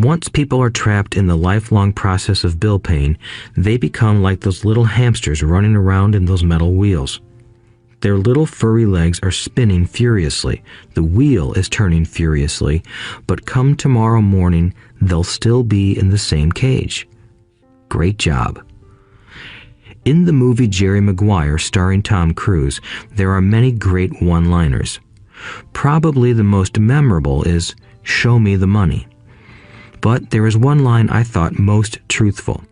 Once people are trapped in the lifelong process of bill paying, they become like those little hamsters running around in those metal wheels. Their little furry legs are spinning furiously, the wheel is turning furiously, but come tomorrow morning, they'll still be in the same cage. Great job. In the movie Jerry Maguire, starring Tom Cruise, there are many great one-liners. Probably the most memorable is, "Show me the money." But there is one line I thought most truthful.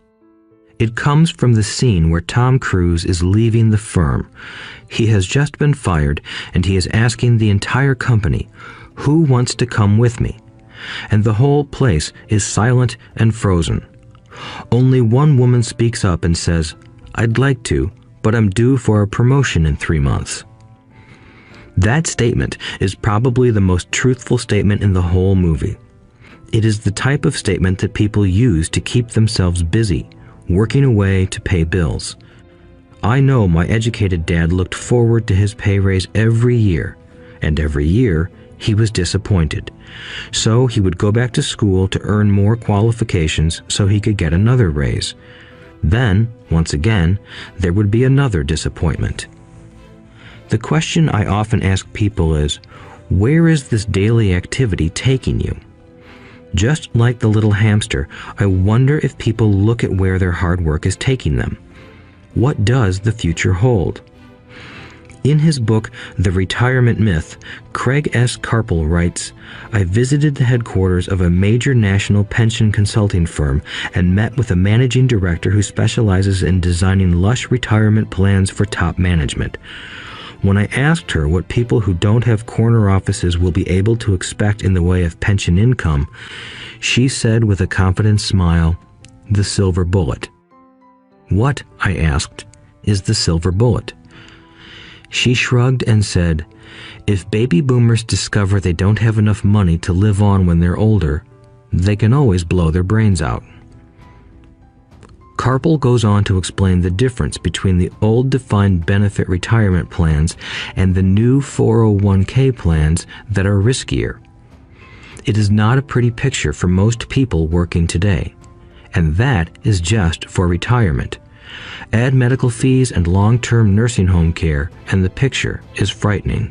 It comes from the scene where Tom Cruise is leaving the firm. He has just been fired, and he is asking the entire company, "Who wants to come with me?" And the whole place is silent and frozen. Only one woman speaks up and says, "I'd like to, but I'm due for a promotion in 3 months." That statement is probably the most truthful statement in the whole movie. It is the type of statement that people use to keep themselves busy, working away to pay bills. I know my educated dad looked forward to his pay raise every year, and every year he was disappointed. So he would go back to school to earn more qualifications so he could get another raise. Then, once again, there would be another disappointment. The question I often ask people is, where is this daily activity taking you? Just like the little hamster, I wonder if people look at where their hard work is taking them. What does the future hold? In his book, The Retirement Myth, Craig S. Carpel writes, "I visited the headquarters of a major national pension consulting firm and met with a managing director who specializes in designing lush retirement plans for top management. When I asked her what people who don't have corner offices will be able to expect in the way of pension income, she said with a confident smile, 'The silver bullet.'" "What," I asked, "is the silver bullet?" She shrugged and said, "If baby boomers discover they don't have enough money to live on when they're older, they can always blow their brains out." Carpel goes on to explain the difference between the old defined benefit retirement plans and the new 401k plans that are riskier. It is not a pretty picture for most people working today, and that is just for retirement. Add medical fees and long-term nursing home care, and the picture is frightening.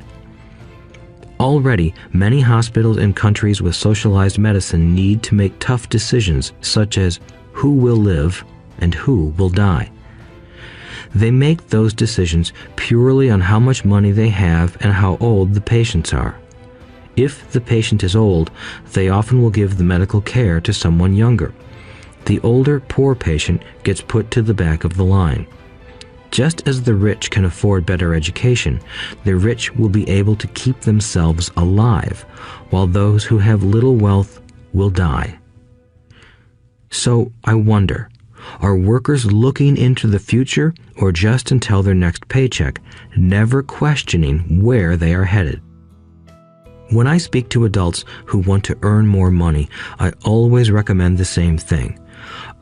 Already, many hospitals in countries with socialized medicine need to make tough decisions such as who will live and who will die. They make those decisions purely on how much money they have and how old the patients are. If the patient is old, they often will give the medical care to someone younger. The older, poor patient gets put to the back of the line. Just as the rich can afford better education, the rich will be able to keep themselves alive, while those who have little wealth will die. So I wonder, are workers looking into the future or just until their next paycheck, never questioning where they are headed? When I speak to adults who want to earn more money, I always recommend the same thing.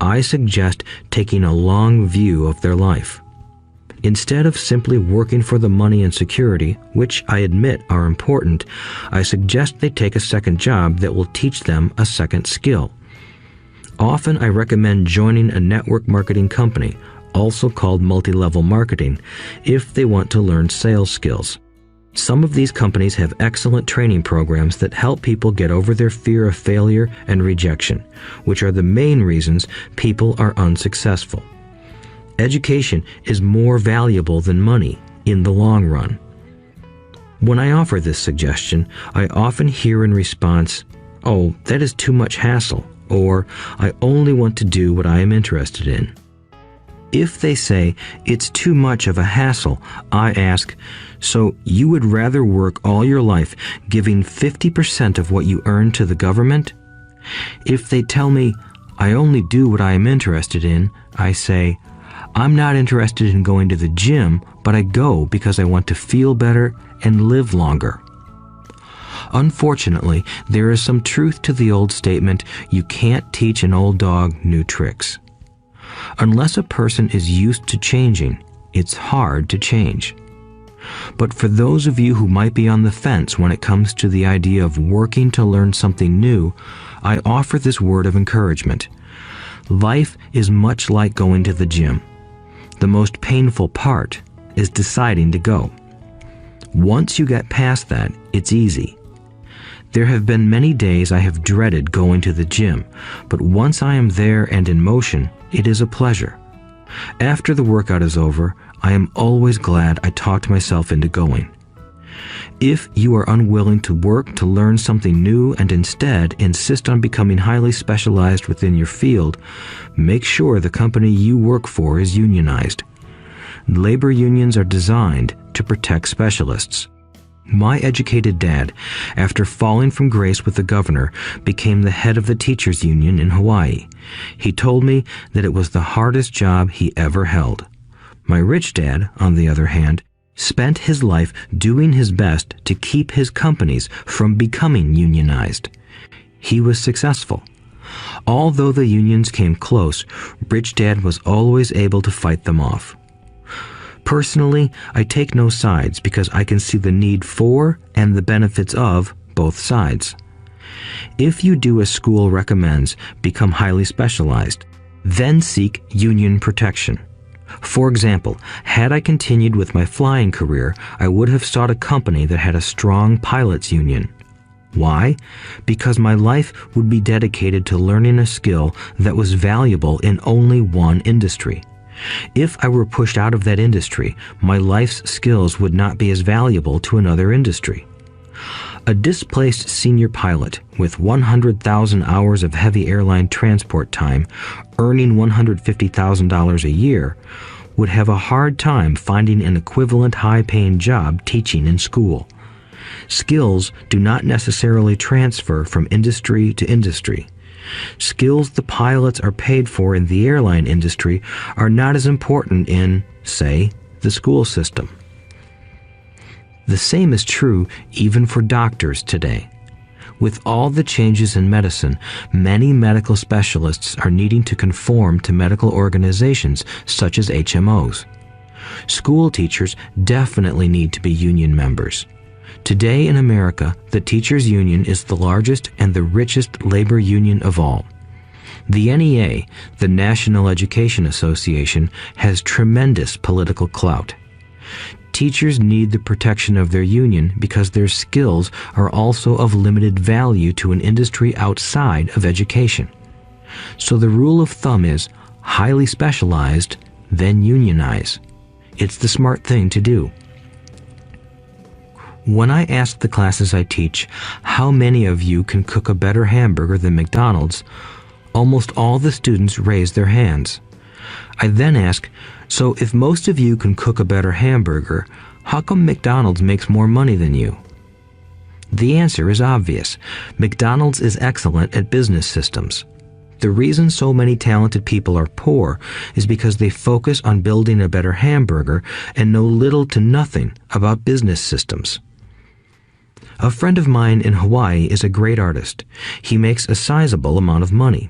I suggest taking a long view of their life. Instead of simply working for the money and security, which I admit are important, I suggest they take a second job that will teach them a second skill. Often I recommend joining a network marketing company, also called multi-level marketing, if they want to learn sales skills. Some of these companies have excellent training programs that help people get over their fear of failure and rejection, which are the main reasons people are unsuccessful. Education is more valuable than money in the long run. When I offer this suggestion, I often hear in response, "Oh, that is too much hassle," or "I only want to do what I am interested in." If they say it's too much of a hassle, I ask, "So you would rather work all your life giving 50% of what you earn to the government?" If they tell me, "I only do what I am interested in," I say, "I'm not interested in going to the gym, but I go because I want to feel better and live longer." Unfortunately, there is some truth to the old statement, "You can't teach an old dog new tricks." Unless a person is used to changing, it's hard to change. But for those of you who might be on the fence when it comes to the idea of working to learn something new, I offer this word of encouragement. Life is much like going to the gym. The most painful part is deciding to go. Once you get past that, it's easy. There have been many days I have dreaded going to the gym, but once I am there and in motion, it is a pleasure. After the workout is over, I am always glad I talked myself into going. If you are unwilling to work to learn something new and instead insist on becoming highly specialized within your field, make sure the company you work for is unionized. Labor unions are designed to protect specialists. My educated dad, after falling from grace with the governor, became the head of the teachers' union in Hawaii. He told me that it was the hardest job he ever held. My rich dad, on the other hand, spent his life doing his best to keep his companies from becoming unionized. He was successful. Although the unions came close, Rich Dad was always able to fight them off. Personally, I take no sides because I can see the need for and the benefits of both sides. If you do as school recommends, become highly specialized, then seek union protection. For example, had I continued with my flying career, I would have sought a company that had a strong pilots union. Why? Because my life would be dedicated to learning a skill that was valuable in only one industry. If I were pushed out of that industry, my life's skills would not be as valuable to another industry. A displaced senior pilot with 100,000 hours of heavy airline transport time, earning $150,000 a year, would have a hard time finding an equivalent high-paying job teaching in school. Skills do not necessarily transfer from industry to industry. Skills the pilots are paid for in the airline industry are not as important in, say, the school system. The same is true even for doctors today. With all the changes in medicine, many medical specialists are needing to conform to medical organizations such as HMOs. School teachers definitely need to be union members. Today in America, the teachers' union is the largest and the richest labor union of all. The NEA, the National Education Association, has tremendous political clout. Teachers need the protection of their union because their skills are also of limited value to an industry outside of education. So the rule of thumb is highly specialized, then unionize. It's the smart thing to do. When I ask the classes I teach, how many of you can cook a better hamburger than McDonald's, almost all the students raise their hands. I then ask, so if most of you can cook a better hamburger, how come McDonald's makes more money than you? The answer is obvious. McDonald's is excellent at business systems. The reason so many talented people are poor is because they focus on building a better hamburger and know little to nothing about business systems. A friend of mine in Hawaii is a great artist. He makes a sizable amount of money.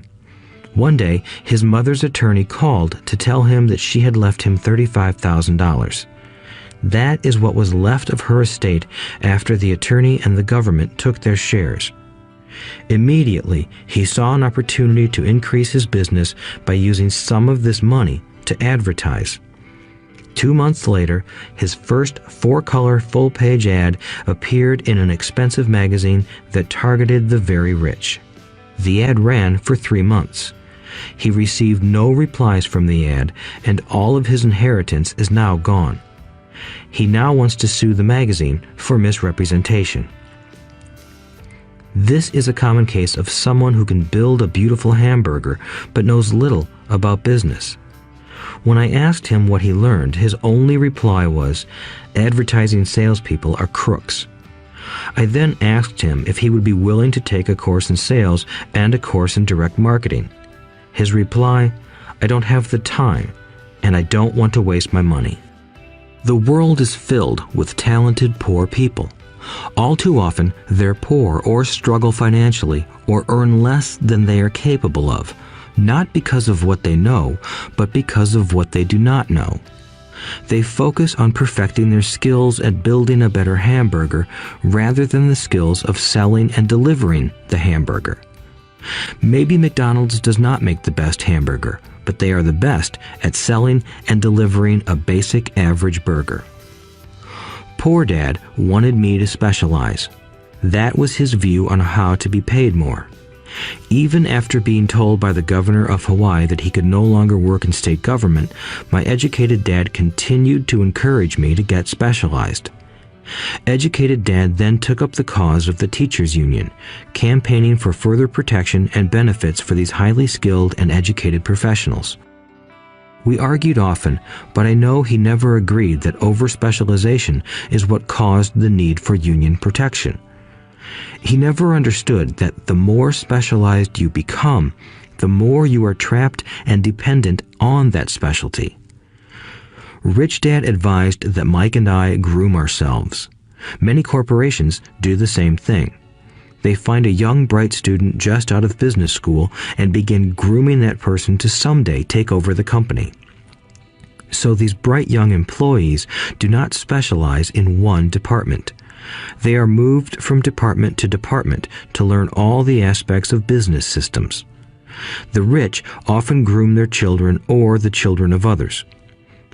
One day, his mother's attorney called to tell him that she had left him $35,000. That is what was left of her estate after the attorney and the government took their shares. Immediately, he saw an opportunity to increase his business by using some of this money to advertise. 2 months later, his first 4-color full-page ad appeared in an expensive magazine that targeted the very rich. The ad ran for 3 months. He received no replies from the ad, and all of his inheritance is now gone. He now wants to sue the magazine for misrepresentation. This is a common case of someone who can build a beautiful hamburger but knows little about business. When I asked him what he learned, his only reply was, "Advertising salespeople are crooks." I then asked him if he would be willing to take a course in sales and a course in direct marketing. His reply, "I don't have the time, and I don't want to waste my money." The world is filled with talented poor people. All too often, they're poor or struggle financially or earn less than they are capable of, not because of what they know, but because of what they do not know. They focus on perfecting their skills at building a better hamburger rather than the skills of selling and delivering the hamburger. Maybe McDonald's does not make the best hamburger, but they are the best at selling and delivering a basic average burger. Poor Dad wanted me to specialize. That was his view on how to be paid more. Even after being told by the governor of Hawaii that he could no longer work in state government, my educated dad continued to encourage me to get specialized. Educated Dad then took up the cause of the teachers' union, campaigning for further protection and benefits for these highly skilled and educated professionals. We argued often, but I know he never agreed that over-specialization is what caused the need for union protection. He never understood that the more specialized you become, the more you are trapped and dependent on that specialty. Rich Dad advised that Mike and I groom ourselves. Many corporations do the same thing. They find a young, bright student just out of business school and begin grooming that person to someday take over the company. So these bright young employees do not specialize in one department. They are moved from department to department to learn all the aspects of business systems. The rich often groom their children or the children of others.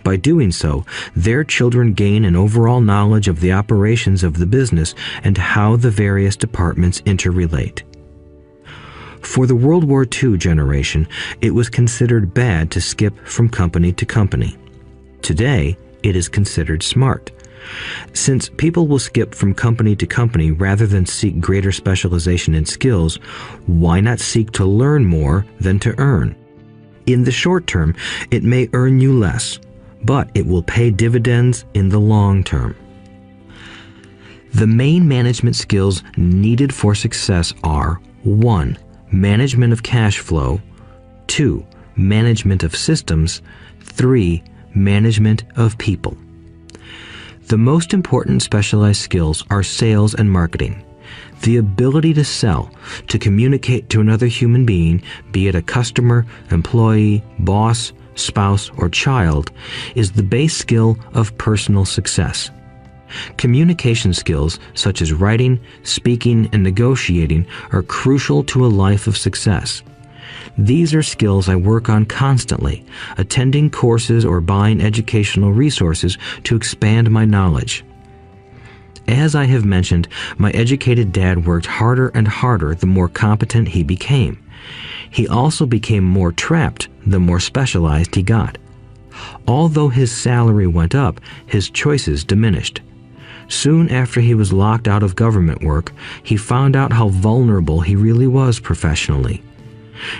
By doing so, their children gain an overall knowledge of the operations of the business and how the various departments interrelate. For the World War II generation, it was considered bad to skip from company to company. Today, it is considered smart. Since people will skip from company to company rather than seek greater specialization in skills, why not seek to learn more than to earn? In the short term, it may earn you less, but it will pay dividends in the long term. The main management skills needed for success are 1. Management of cash flow, 2. Management of systems, 3. Management of people. The most important specialized skills are sales and marketing. The ability to sell, to communicate to another human being, be it a customer, employee, boss, spouse, or child, is the base skill of personal success. Communication skills such as writing, speaking, and negotiating are crucial to a life of success. These are skills I work on constantly, attending courses or buying educational resources to expand my knowledge. As I have mentioned, my educated dad worked harder and harder the more competent he became. He also became more trapped the more specialized he got. Although his salary went up, his choices diminished. Soon after he was locked out of government work, he found out how vulnerable he really was professionally.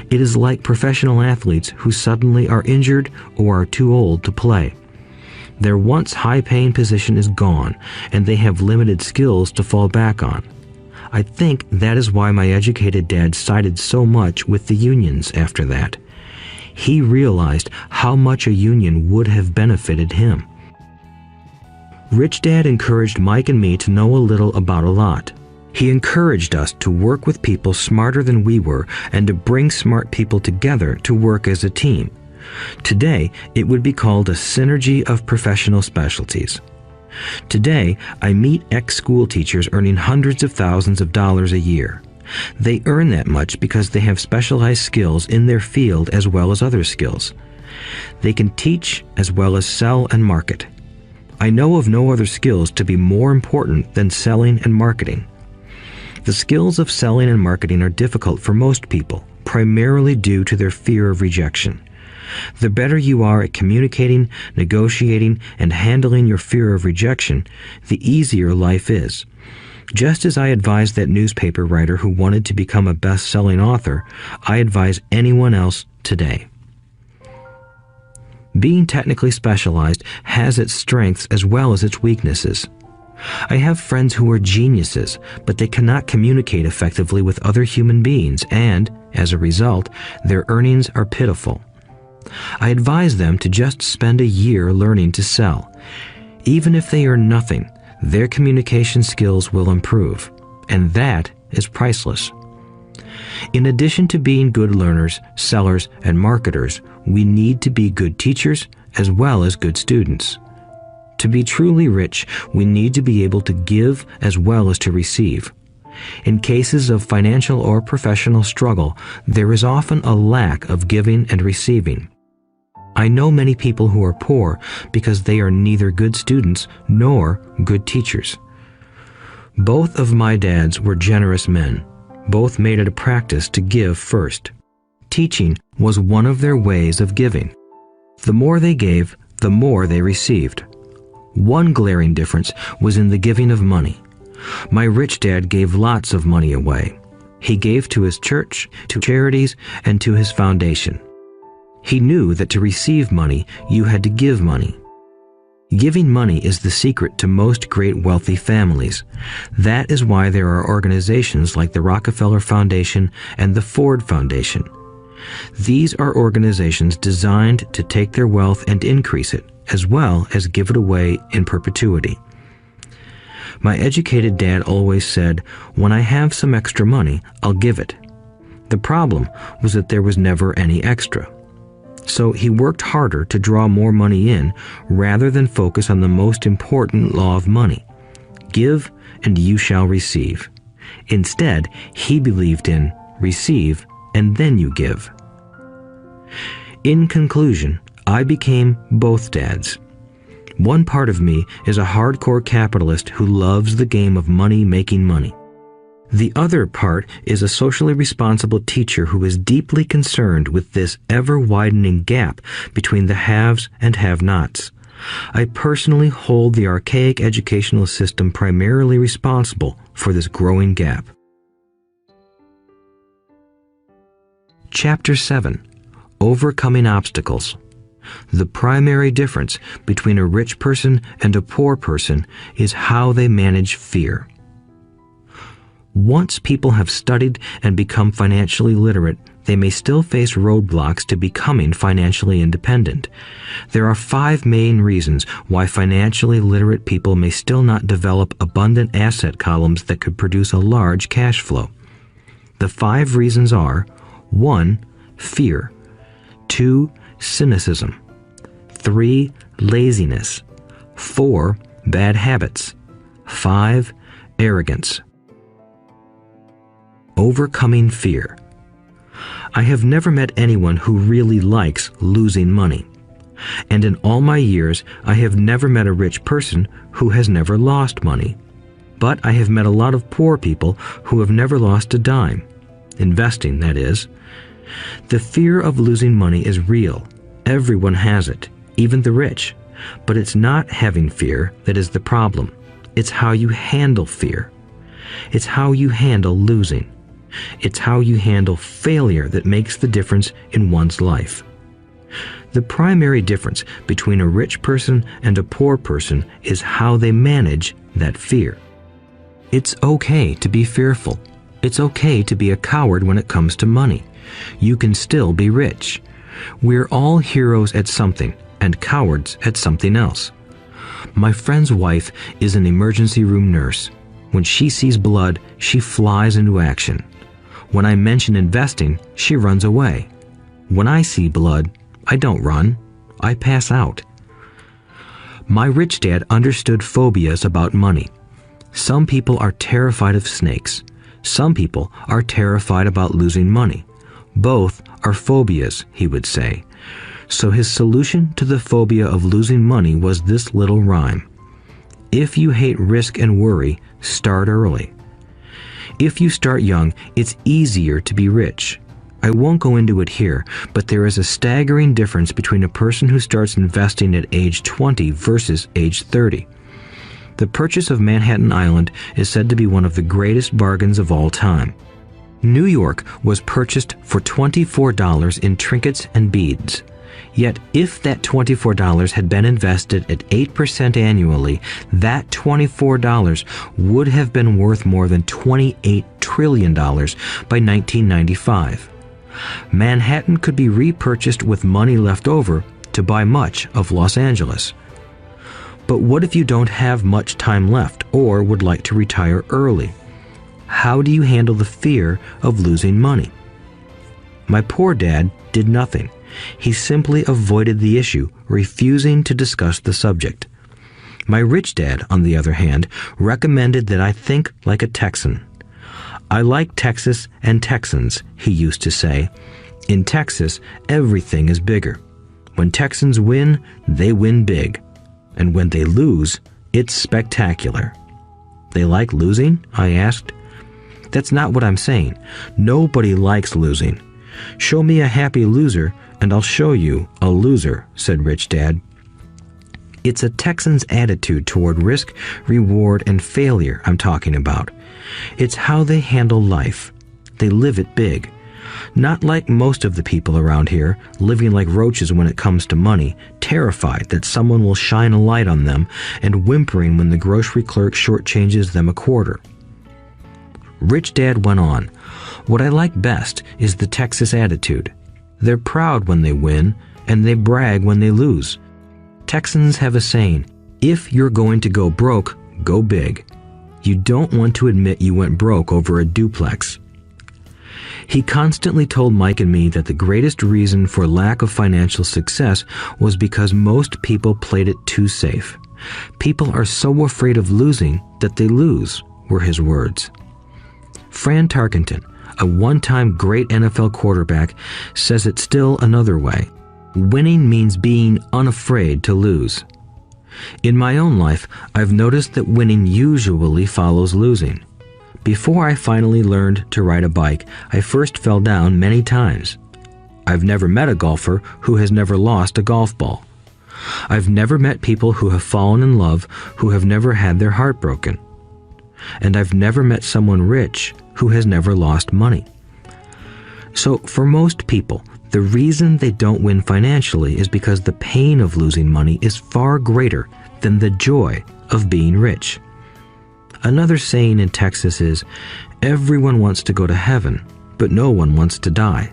It is like professional athletes who suddenly are injured or are too old to play. Their once high-paying position is gone, and they have limited skills to fall back on. I think that is why my educated dad sided so much with the unions after that. He realized how much a union would have benefited him. Rich Dad encouraged Mike and me to know a little about a lot. He encouraged us to work with people smarter than we were and to bring smart people together to work as a team. Today, it would be called a synergy of professional specialties. Today, I meet ex-school teachers earning hundreds of thousands of dollars a year. They earn that much because they have specialized skills in their field as well as other skills. They can teach as well as sell and market. I know of no other skills to be more important than selling and marketing. The skills of selling and marketing are difficult for most people, primarily due to their fear of rejection. The better you are at communicating, negotiating, and handling your fear of rejection, the easier life is. Just as I advised that newspaper writer who wanted to become a best-selling author, I advise anyone else today. Being technically specialized has its strengths as well as its weaknesses. I have friends who are geniuses, but they cannot communicate effectively with other human beings, and, as a result, their earnings are pitiful. I advise them to just spend a year learning to sell. Even if they earn nothing, their communication skills will improve, and that is priceless. In addition to being good learners, sellers, and marketers, we need to be good teachers as well as good students. To be truly rich, we need to be able to give as well as to receive. In cases of financial or professional struggle, there is often a lack of giving and receiving. I know many people who are poor because they are neither good students nor good teachers. Both of my dads were generous men. Both made it a practice to give first. Teaching was one of their ways of giving. The more they gave, the more they received. One glaring difference was in the giving of money. My rich dad gave lots of money away. He gave to his church, to charities, and to his foundation. He knew that to receive money, you had to give money. Giving money is the secret to most great wealthy families. That is why there are organizations like the Rockefeller Foundation and the Ford Foundation. These are organizations designed to take their wealth and increase it, as well as give it away in perpetuity. My educated dad always said, "When I have some extra money, I'll give it." The problem was that there was never any extra. So he worked harder to draw more money in rather than focus on the most important law of money. Give and you shall receive. Instead, he believed in receive and then you give. In conclusion, I became both dads. One part of me is a hardcore capitalist who loves the game of money making money. The other part is a socially responsible teacher who is deeply concerned with this ever-widening gap between the haves and have-nots. I personally hold the archaic educational system primarily responsible for this growing gap. Chapter 7. Overcoming Obstacles. The primary difference between a rich person and a poor person is how they manage fear. Once people have studied and become financially literate, they may still face roadblocks to becoming financially independent. There are 5 main reasons why financially literate people may still not develop abundant asset columns that could produce a large cash flow. The 5 reasons are: 1. Fear. 2. Cynicism. 3. Laziness. 4. Bad habits. 5. Arrogance. Overcoming fear. I have never met anyone who really likes losing money. And in all my years, I have never met a rich person who has never lost money. But I have met a lot of poor people who have never lost a dime. Investing, that is. The fear of losing money is real. Everyone has it, even the rich. But it's not having fear that is the problem. It's how you handle fear. It's how you handle losing. It's how you handle failure that makes the difference in one's life. The primary difference between a rich person and a poor person is how they manage that fear. It's okay to be fearful. It's okay to be a coward when it comes to money. You can still be rich. We're all heroes at something and cowards at something else. My friend's wife is an emergency room nurse. When she sees blood, she flies into action. When I mention investing, she runs away. When I see blood, I don't run. I pass out. My rich dad understood phobias about money. Some people are terrified of snakes. Some people are terrified about losing money. Both are phobias, he would say. So his solution to the phobia of losing money was this little rhyme. If you hate risk and worry, start early. If you start young, it's easier to be rich. I won't go into it here, but there is a staggering difference between a person who starts investing at age 20 versus age 30. The purchase of Manhattan Island is said to be one of the greatest bargains of all time. New York was purchased for $24 in trinkets and beads. Yet if that $24 had been invested at 8% annually, that $24 would have been worth more than $28 trillion by 1995. Manhattan could be repurchased with money left over to buy much of Los Angeles. But what if you don't have much time left or would like to retire early? How do you handle the fear of losing money? My poor dad did nothing. He simply avoided the issue, refusing to discuss the subject. My rich dad, on the other hand, recommended that I think like a Texan. "I like Texas and Texans," he used to say. "In Texas, everything is bigger. When Texans win, they win big. And when they lose, it's spectacular." "They like losing?" I asked. "That's not what I'm saying. Nobody likes losing. Show me a happy loser, and I'll show you a loser," said Rich Dad. It's a Texan's attitude toward risk, reward, and failure I'm talking about. It's how they handle life. They live it big. Not like most of the people around here, living like roaches when it comes to money, terrified that someone will shine a light on them and whimpering when the grocery clerk shortchanges them a quarter. Rich Dad went on, "What I like best is the Texas attitude. They're proud when they win, and they brag when they lose. Texans have a saying, if you're going to go broke, go big. You don't want to admit you went broke over a duplex." He constantly told Mike and me that the greatest reason for lack of financial success was because most people played it too safe. "People are so afraid of losing that they lose," were his words. Fran Tarkenton, a one-time great NFL quarterback, says it still another way. Winning means being unafraid to lose. In my own life, I've noticed that winning usually follows losing. Before I finally learned to ride a bike, I first fell down many times. I've never met a golfer who has never lost a golf ball. I've never met people who have fallen in love who have never had their heart broken. And I've never met someone rich who has never lost money. So for most people, the reason they don't win financially is because the pain of losing money is far greater than the joy of being rich. Another saying in Texas is, "Everyone wants to go to heaven, but no one wants to die."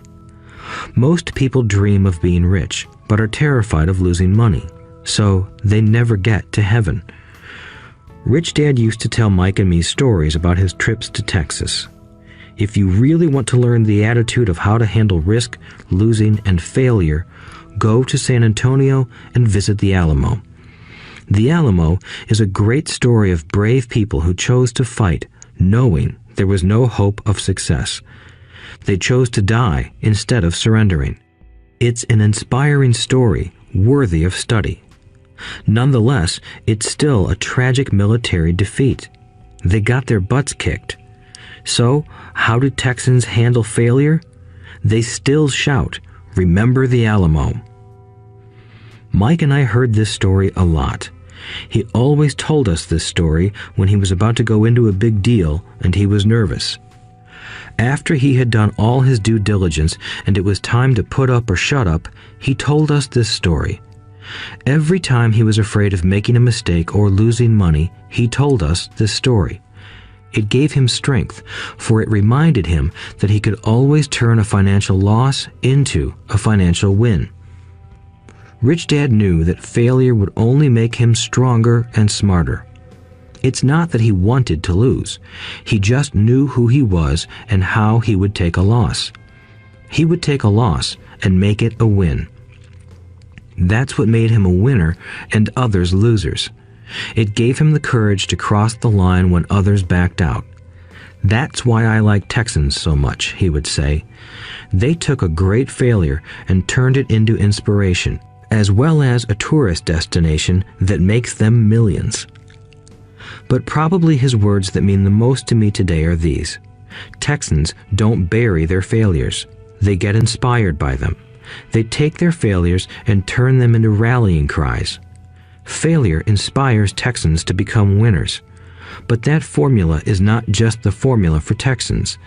Most people dream of being rich, but are terrified of losing money, so they never get to heaven. Rich Dad used to tell Mike and me stories about his trips to Texas. If you really want to learn the attitude of how to handle risk, losing, and failure, go to San Antonio and visit the Alamo. The Alamo is a great story of brave people who chose to fight, knowing there was no hope of success. They chose to die instead of surrendering. It's an inspiring story worthy of study. Nonetheless, it's still a tragic military defeat. They got their butts kicked. So, how do Texans handle failure? They still shout, "Remember the Alamo." Mike and I heard this story a lot. He always told us this story when he was about to go into a big deal and he was nervous. After he had done all his due diligence and it was time to put up or shut up, he told us this story. Every time he was afraid of making a mistake or losing money, he told us this story. It gave him strength, for it reminded him that he could always turn a financial loss into a financial win. Rich Dad knew that failure would only make him stronger and smarter. It's not that he wanted to lose. He just knew who he was and how he would take a loss. He would take a loss and make it a win. That's what made him a winner and others losers. It gave him the courage to cross the line when others backed out. "That's why I like Texans so much," he would say. "They took a great failure and turned it into inspiration, as well as a tourist destination that makes them millions." But probably his words that mean the most to me today are these. Texans don't bury their failures. They get inspired by them. They take their failures and turn them into rallying cries. Failure inspires Texans to become winners. But that formula is not just the formula for Texans.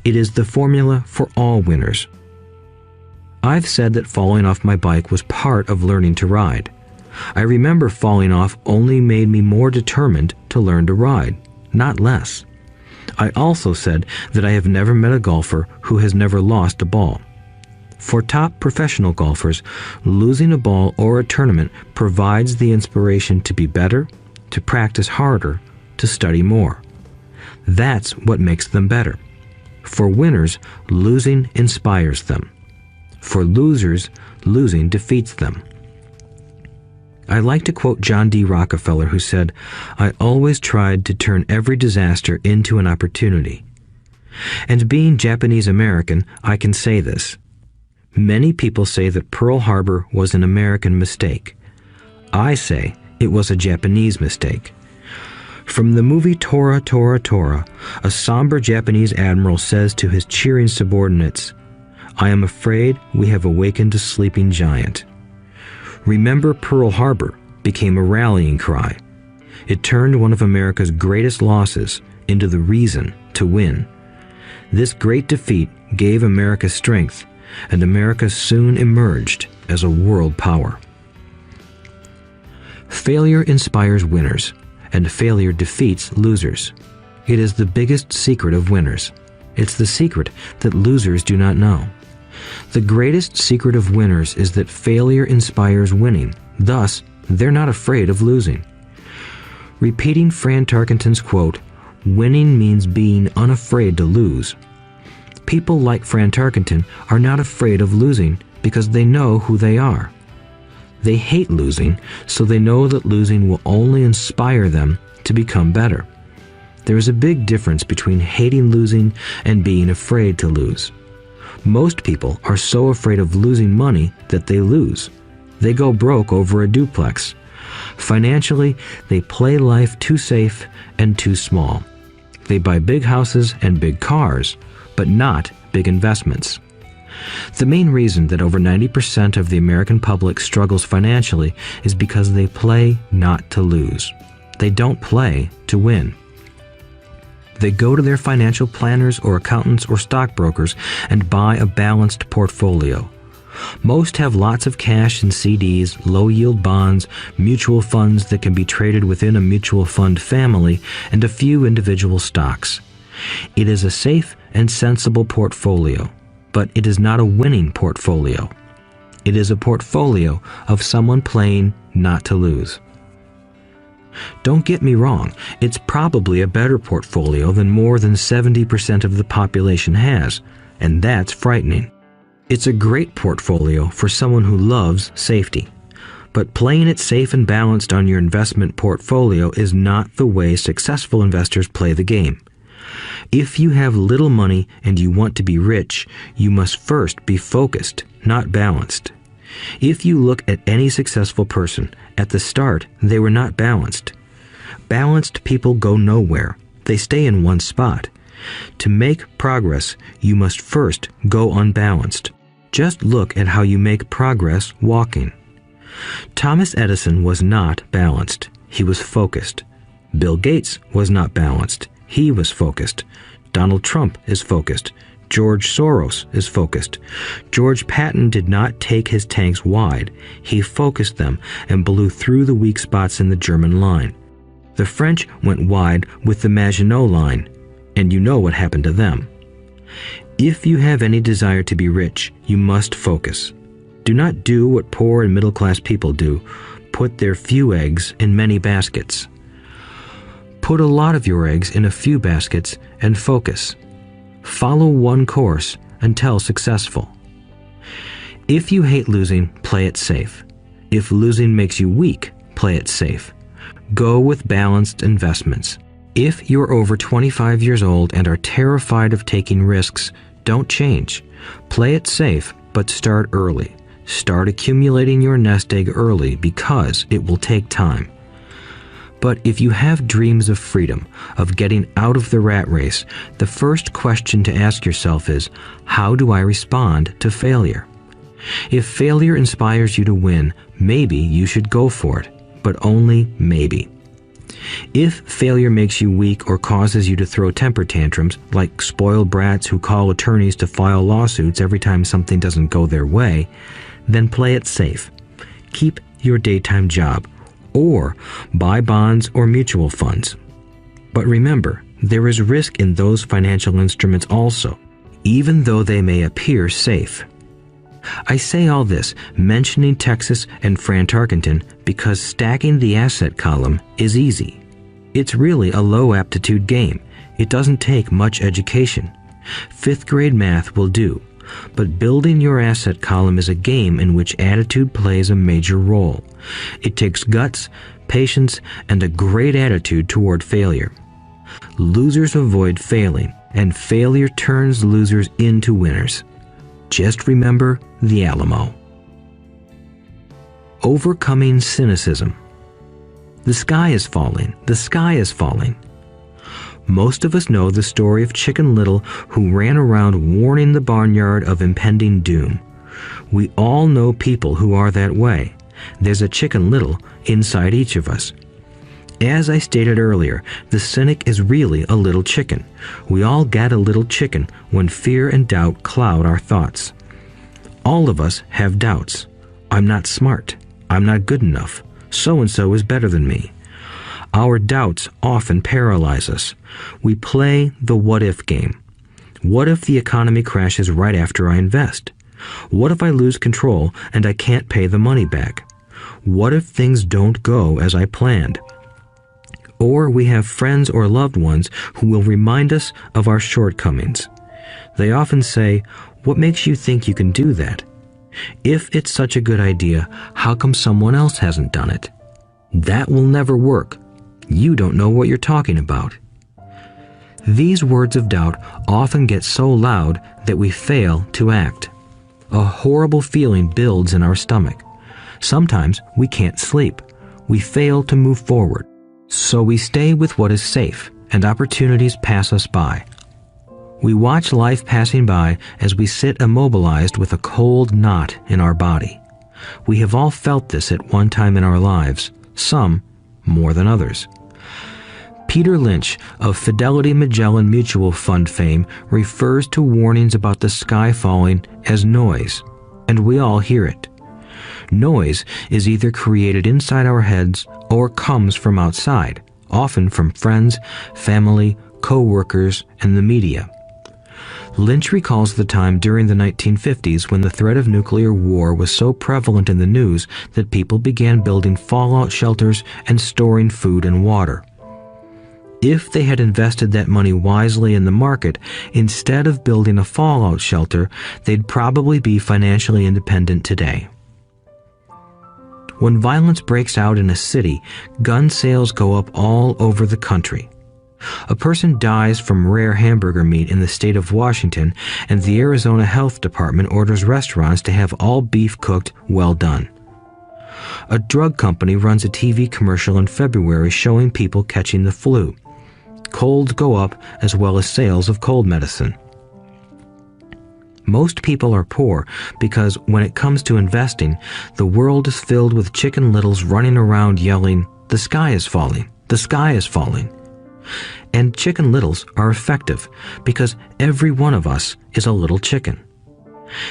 It is the formula for all winners. I've said that falling off my bike was part of learning to ride. I remember falling off only made me more determined to learn to ride, not less. I also said that I have never met a golfer who has never lost a ball. For top professional golfers, losing a ball or a tournament provides the inspiration to be better, to practice harder, to study more. That's what makes them better. For winners, losing inspires them. For losers, losing defeats them. I like to quote John D. Rockefeller, who said, "I always tried to turn every disaster into an opportunity." And being Japanese American, I can say this. Many people say that Pearl Harbor was an American mistake. I say it was a Japanese mistake. From the movie Tora, Tora, Tora, a somber Japanese admiral says to his cheering subordinates, "I am afraid we have awakened a sleeping giant." Remember Pearl Harbor became a rallying cry. It turned one of America's greatest losses into the reason to win. This great defeat gave America strength, and America soon emerged as a world power. Failure inspires winners, and failure defeats losers. It is the biggest secret of winners. It's the secret that losers do not know. The greatest secret of winners is that failure inspires winning. Thus, they're not afraid of losing. Repeating Fran Tarkenton's quote, "Winning means being unafraid to lose." People like Fran Tarkenton are not afraid of losing because they know who they are. They hate losing, so they know that losing will only inspire them to become better. There is a big difference between hating losing and being afraid to lose. Most people are so afraid of losing money that they lose. They go broke over a duplex. Financially, they play life too safe and too small. They buy big houses and big cars, but not big investments. The main reason that over 90% of the American public struggles financially is because they play not to lose. They don't play to win. They go to their financial planners or accountants or stockbrokers and buy a balanced portfolio. Most have lots of cash in CDs, low-yield bonds, mutual funds that can be traded within a mutual fund family, and a few individual stocks. It is a safe and sensible portfolio, but it is not a winning portfolio. It is a portfolio of someone playing not to lose. Don't get me wrong, it's probably a better portfolio than more than 70% of the population has, and that's frightening. It's a great portfolio for someone who loves safety. But playing it safe and balanced on your investment portfolio is not the way successful investors play the game. If you have little money and you want to be rich, you must first be focused, not balanced. If you look at any successful person, at the start, they were not balanced. Balanced people go nowhere. They stay in one spot. To make progress, you must first go unbalanced. Just look at how you make progress walking. Thomas Edison was not balanced. He was focused. Bill Gates was not balanced. He was focused. Donald Trump is focused. George Soros is focused. George Patton did not take his tanks wide. He focused them and blew through the weak spots in the German line. The French went wide with the Maginot Line, and you know what happened to them. If you have any desire to be rich, you must focus. Do not do what poor and middle-class people do, put their few eggs in many baskets. Put a lot of your eggs in a few baskets and focus. Follow one course until successful. If you hate losing, play it safe. If losing makes you weak, play it safe. Go with balanced investments. If you're over 25 years old and are terrified of taking risks, don't change. Play it safe, but start early. Start accumulating your nest egg early because it will take time. But if you have dreams of freedom, of getting out of the rat race, the first question to ask yourself is, how do I respond to failure? If failure inspires you to win, maybe you should go for it, but only maybe. If failure makes you weak or causes you to throw temper tantrums, like spoiled brats who call attorneys to file lawsuits every time something doesn't go their way, then play it safe. Keep your daytime job, or buy bonds or mutual funds. But remember, there is risk in those financial instruments also, even though they may appear safe. I say all this, mentioning Texas and Fran Tarkenton, because stacking the asset column is easy. It's really a low-aptitude game. It doesn't take much education. 5th grade math will do. But building your asset column is a game in which attitude plays a major role. It takes guts, patience, and a great attitude toward failure. Losers avoid failing. and failure turns losers into winners. Just remember the Alamo. Overcoming cynicism. The sky is falling. The sky is falling. Most of us know the story of Chicken Little, who ran around warning the barnyard of impending doom. We all know people who are that way. There's a Chicken Little inside each of us. As I stated earlier, the cynic is really a little chicken. We all get a little chicken when fear and doubt cloud our thoughts. All of us have doubts. I'm not smart. I'm not good enough. So-and-so is better than me. Our doubts often paralyze us. We play the what-if game. What if the economy crashes right after I invest? What if I lose control and I can't pay the money back? What if things don't go as I planned? Or we have friends or loved ones who will remind us of our shortcomings. They often say, "What makes you think you can do that? If it's such a good idea, how come someone else hasn't done it? That will never work. You don't know what you're talking about." These words of doubt often get so loud that we fail to act. A horrible feeling builds in our stomach. Sometimes we can't sleep. We fail to move forward. So we stay with what is safe, and opportunities pass us by. We watch life passing by as we sit immobilized with a cold knot in our body. We have all felt this at one time in our lives, some more than others. Peter Lynch of Fidelity Magellan Mutual Fund fame refers to warnings about the sky falling as noise, and we all hear it. Noise is either created inside our heads or comes from outside, often from friends, family, co-workers, and the media. Lynch recalls the time during the 1950s when the threat of nuclear war was so prevalent in the news that people began building fallout shelters and storing food and water. If they had invested that money wisely in the market, instead of building a fallout shelter, they'd probably be financially independent today. When violence breaks out in a city, gun sales go up all over the country. A person dies from rare hamburger meat in the state of Washington, and the Arizona Health Department orders restaurants to have all beef cooked well done. A drug company runs a TV commercial in February showing people catching the flu. Colds go up as well as sales of cold medicine. Most people are poor because when it comes to investing, the world is filled with Chicken Littles running around yelling, "The sky is falling, the sky is falling." And Chicken Littles are effective because every one of us is a little chicken.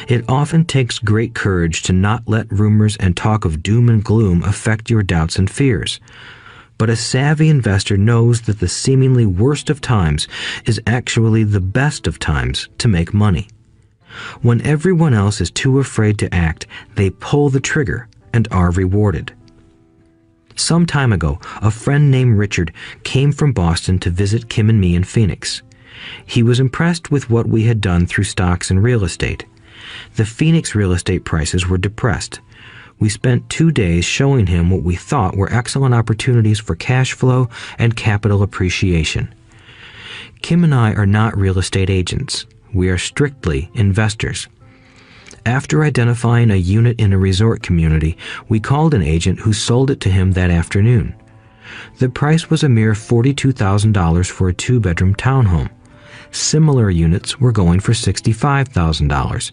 It often takes great courage to not let rumors and talk of doom and gloom affect your doubts and fears. But a savvy investor knows that the seemingly worst of times is actually the best of times to make money. When everyone else is too afraid to act, they pull the trigger and are rewarded. Some time ago, a friend named Richard came from Boston to visit Kim and me in Phoenix. He was impressed with what we had done through stocks and real estate. The Phoenix real estate prices were depressed. We spent 2 days showing him what we thought were excellent opportunities for cash flow and capital appreciation. Kim and I are not real estate agents. We are strictly investors. After identifying a unit in a resort community, we called an agent who sold it to him that afternoon. The price was a mere $42,000 for a 2-bedroom townhome. Similar units were going for $65,000.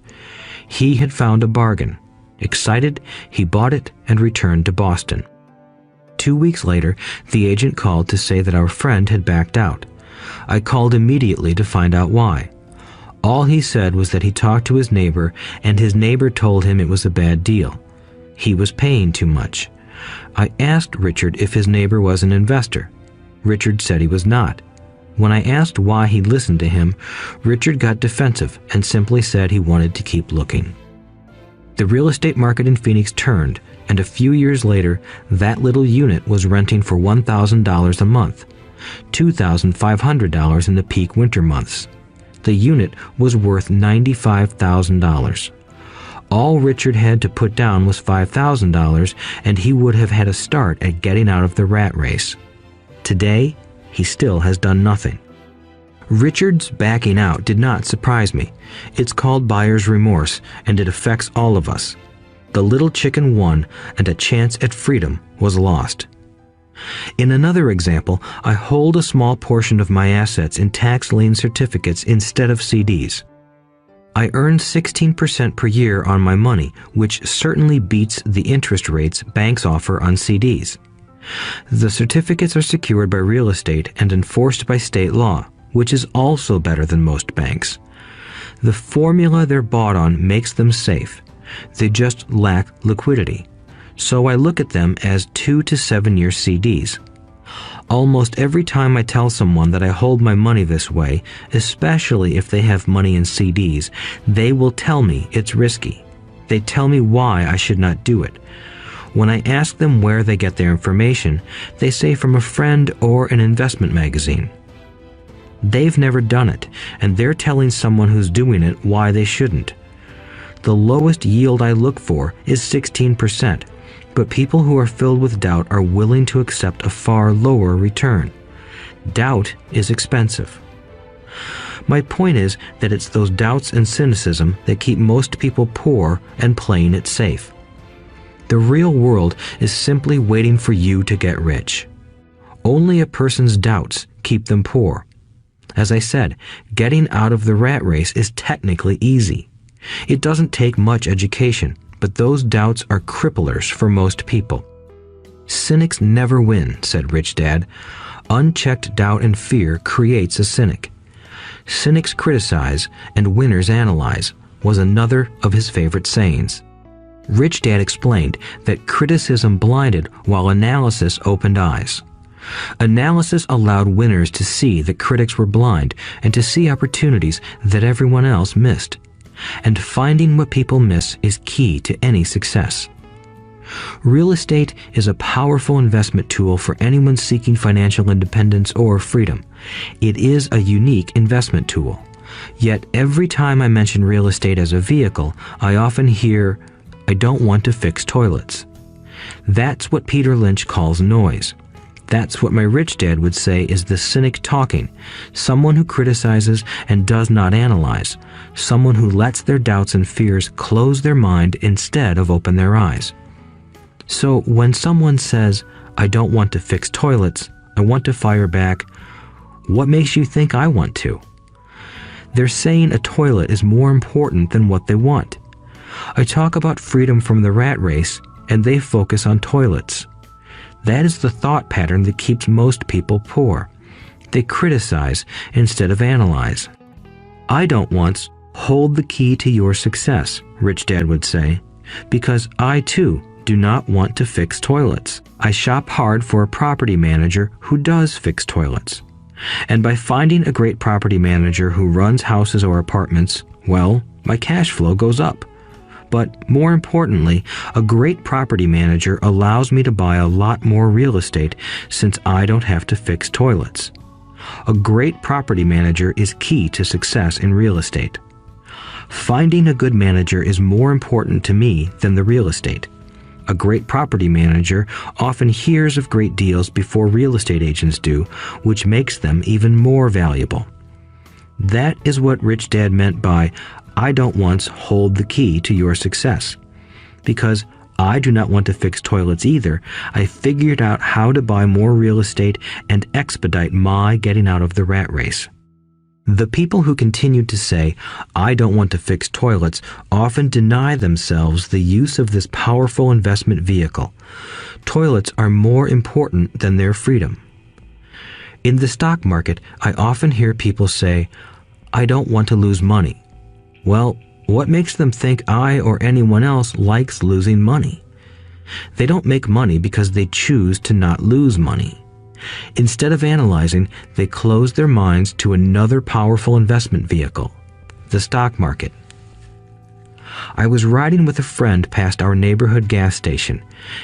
He had found a bargain. Excited, he bought it and returned to Boston. 2 weeks later, the agent called to say that our friend had backed out. I called immediately to find out why. All he said was that he talked to his neighbor, and his neighbor told him it was a bad deal. He was paying too much. I asked Richard if his neighbor was an investor. Richard said he was not. When I asked why he listened to him, Richard got defensive and simply said he wanted to keep looking. The real estate market in Phoenix turned, and a few years later, that little unit was renting for $1,000 a month, $2,500 in the peak winter months. The unit was worth $95,000. All Richard had to put down was $5,000, and he would have had a start at getting out of the rat race. Today, he still has done nothing. Richard's backing out did not surprise me. It's called buyer's remorse, and it affects all of us. The little chicken won, and a chance at freedom was lost. In another example, I hold a small portion of my assets in tax lien certificates instead of CDs. I earn 16% per year on my money, which certainly beats the interest rates banks offer on CDs. The certificates are secured by real estate and enforced by state law, which is also better than most banks. The formula they're bought on makes them safe. They just lack liquidity. So I look at them as 2 to 7 year CDs. Almost every time I tell someone that I hold my money this way, especially if they have money in CDs, they will tell me it's risky. They tell me why I should not do it. When I ask them where they get their information, they say from a friend or an investment magazine. They've never done it, and they're telling someone who's doing it why they shouldn't. The lowest yield I look for is 16%, but people who are filled with doubt are willing to accept a far lower return. Doubt is expensive. My point is that it's those doubts and cynicism that keep most people poor and playing it safe. The real world is simply waiting for you to get rich. Only a person's doubts keep them poor. As I said, getting out of the rat race is technically easy. It doesn't take much education, but those doubts are cripplers for most people. Cynics never win, said Rich Dad. Unchecked doubt and fear creates a cynic. Cynics criticize and winners analyze was another of his favorite sayings. Rich Dad explained that criticism blinded while analysis opened eyes. Analysis allowed winners to see that critics were blind and to see opportunities that everyone else missed. And finding what people miss is key to any success. Real estate is a powerful investment tool for anyone seeking financial independence or freedom. It is a unique investment tool. Yet every time I mention real estate as a vehicle, I often hear, "I don't want to fix toilets." That's what Peter Lynch calls noise. That's what my rich dad would say is the cynic talking, someone who criticizes and does not analyze, someone who lets their doubts and fears close their mind instead of open their eyes. So when someone says, "I don't want to fix toilets, I want to fire back," what makes you think I want to? They're saying a toilet is more important than what they want. I talk about freedom from the rat race, and they focus on toilets. That is the thought pattern that keeps most people poor. They criticize instead of analyze. I don't once hold the key to your success, Rich Dad would say, because I too do not want to fix toilets. I shop hard for a property manager who does fix toilets. And by finding a great property manager who runs houses or apartments, well, my cash flow goes up. But more importantly, a great property manager allows me to buy a lot more real estate since I don't have to fix toilets. A great property manager is key to success in real estate. Finding a good manager is more important to me than the real estate. A great property manager often hears of great deals before real estate agents do, which makes them even more valuable. That is what Rich Dad meant by, "I don't once hold the key to your success." Because I do not want to fix toilets either, I figured out how to buy more real estate and expedite my getting out of the rat race. The people who continue to say, "I don't want to fix toilets," often deny themselves the use of this powerful investment vehicle. Toilets are more important than their freedom. In the stock market, I often hear people say, "I don't want to lose money." Well, what makes them think I or anyone else likes losing money? They don't make money because they choose to not lose money. Instead of analyzing, they close their minds to another powerful investment vehicle, the stock market. I was riding with a friend past our neighborhood gas station.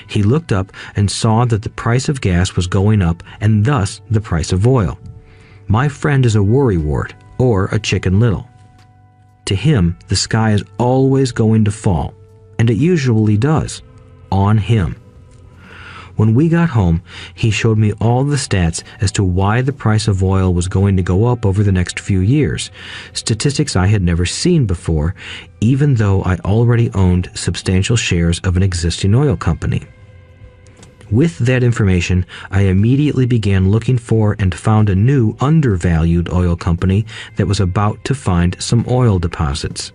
He looked up and saw that the price of gas was going up and thus the price of oil. My friend is a worrywart, or a Chicken Little. To him, the sky is always going to fall, and it usually does, on him. When we got home, he showed me all the stats as to why the price of oil was going to go up over the next few years, statistics I had never seen before, even though I already owned substantial shares of an existing oil company. With that information, I immediately began looking for and found a new undervalued oil company that was about to find some oil deposits.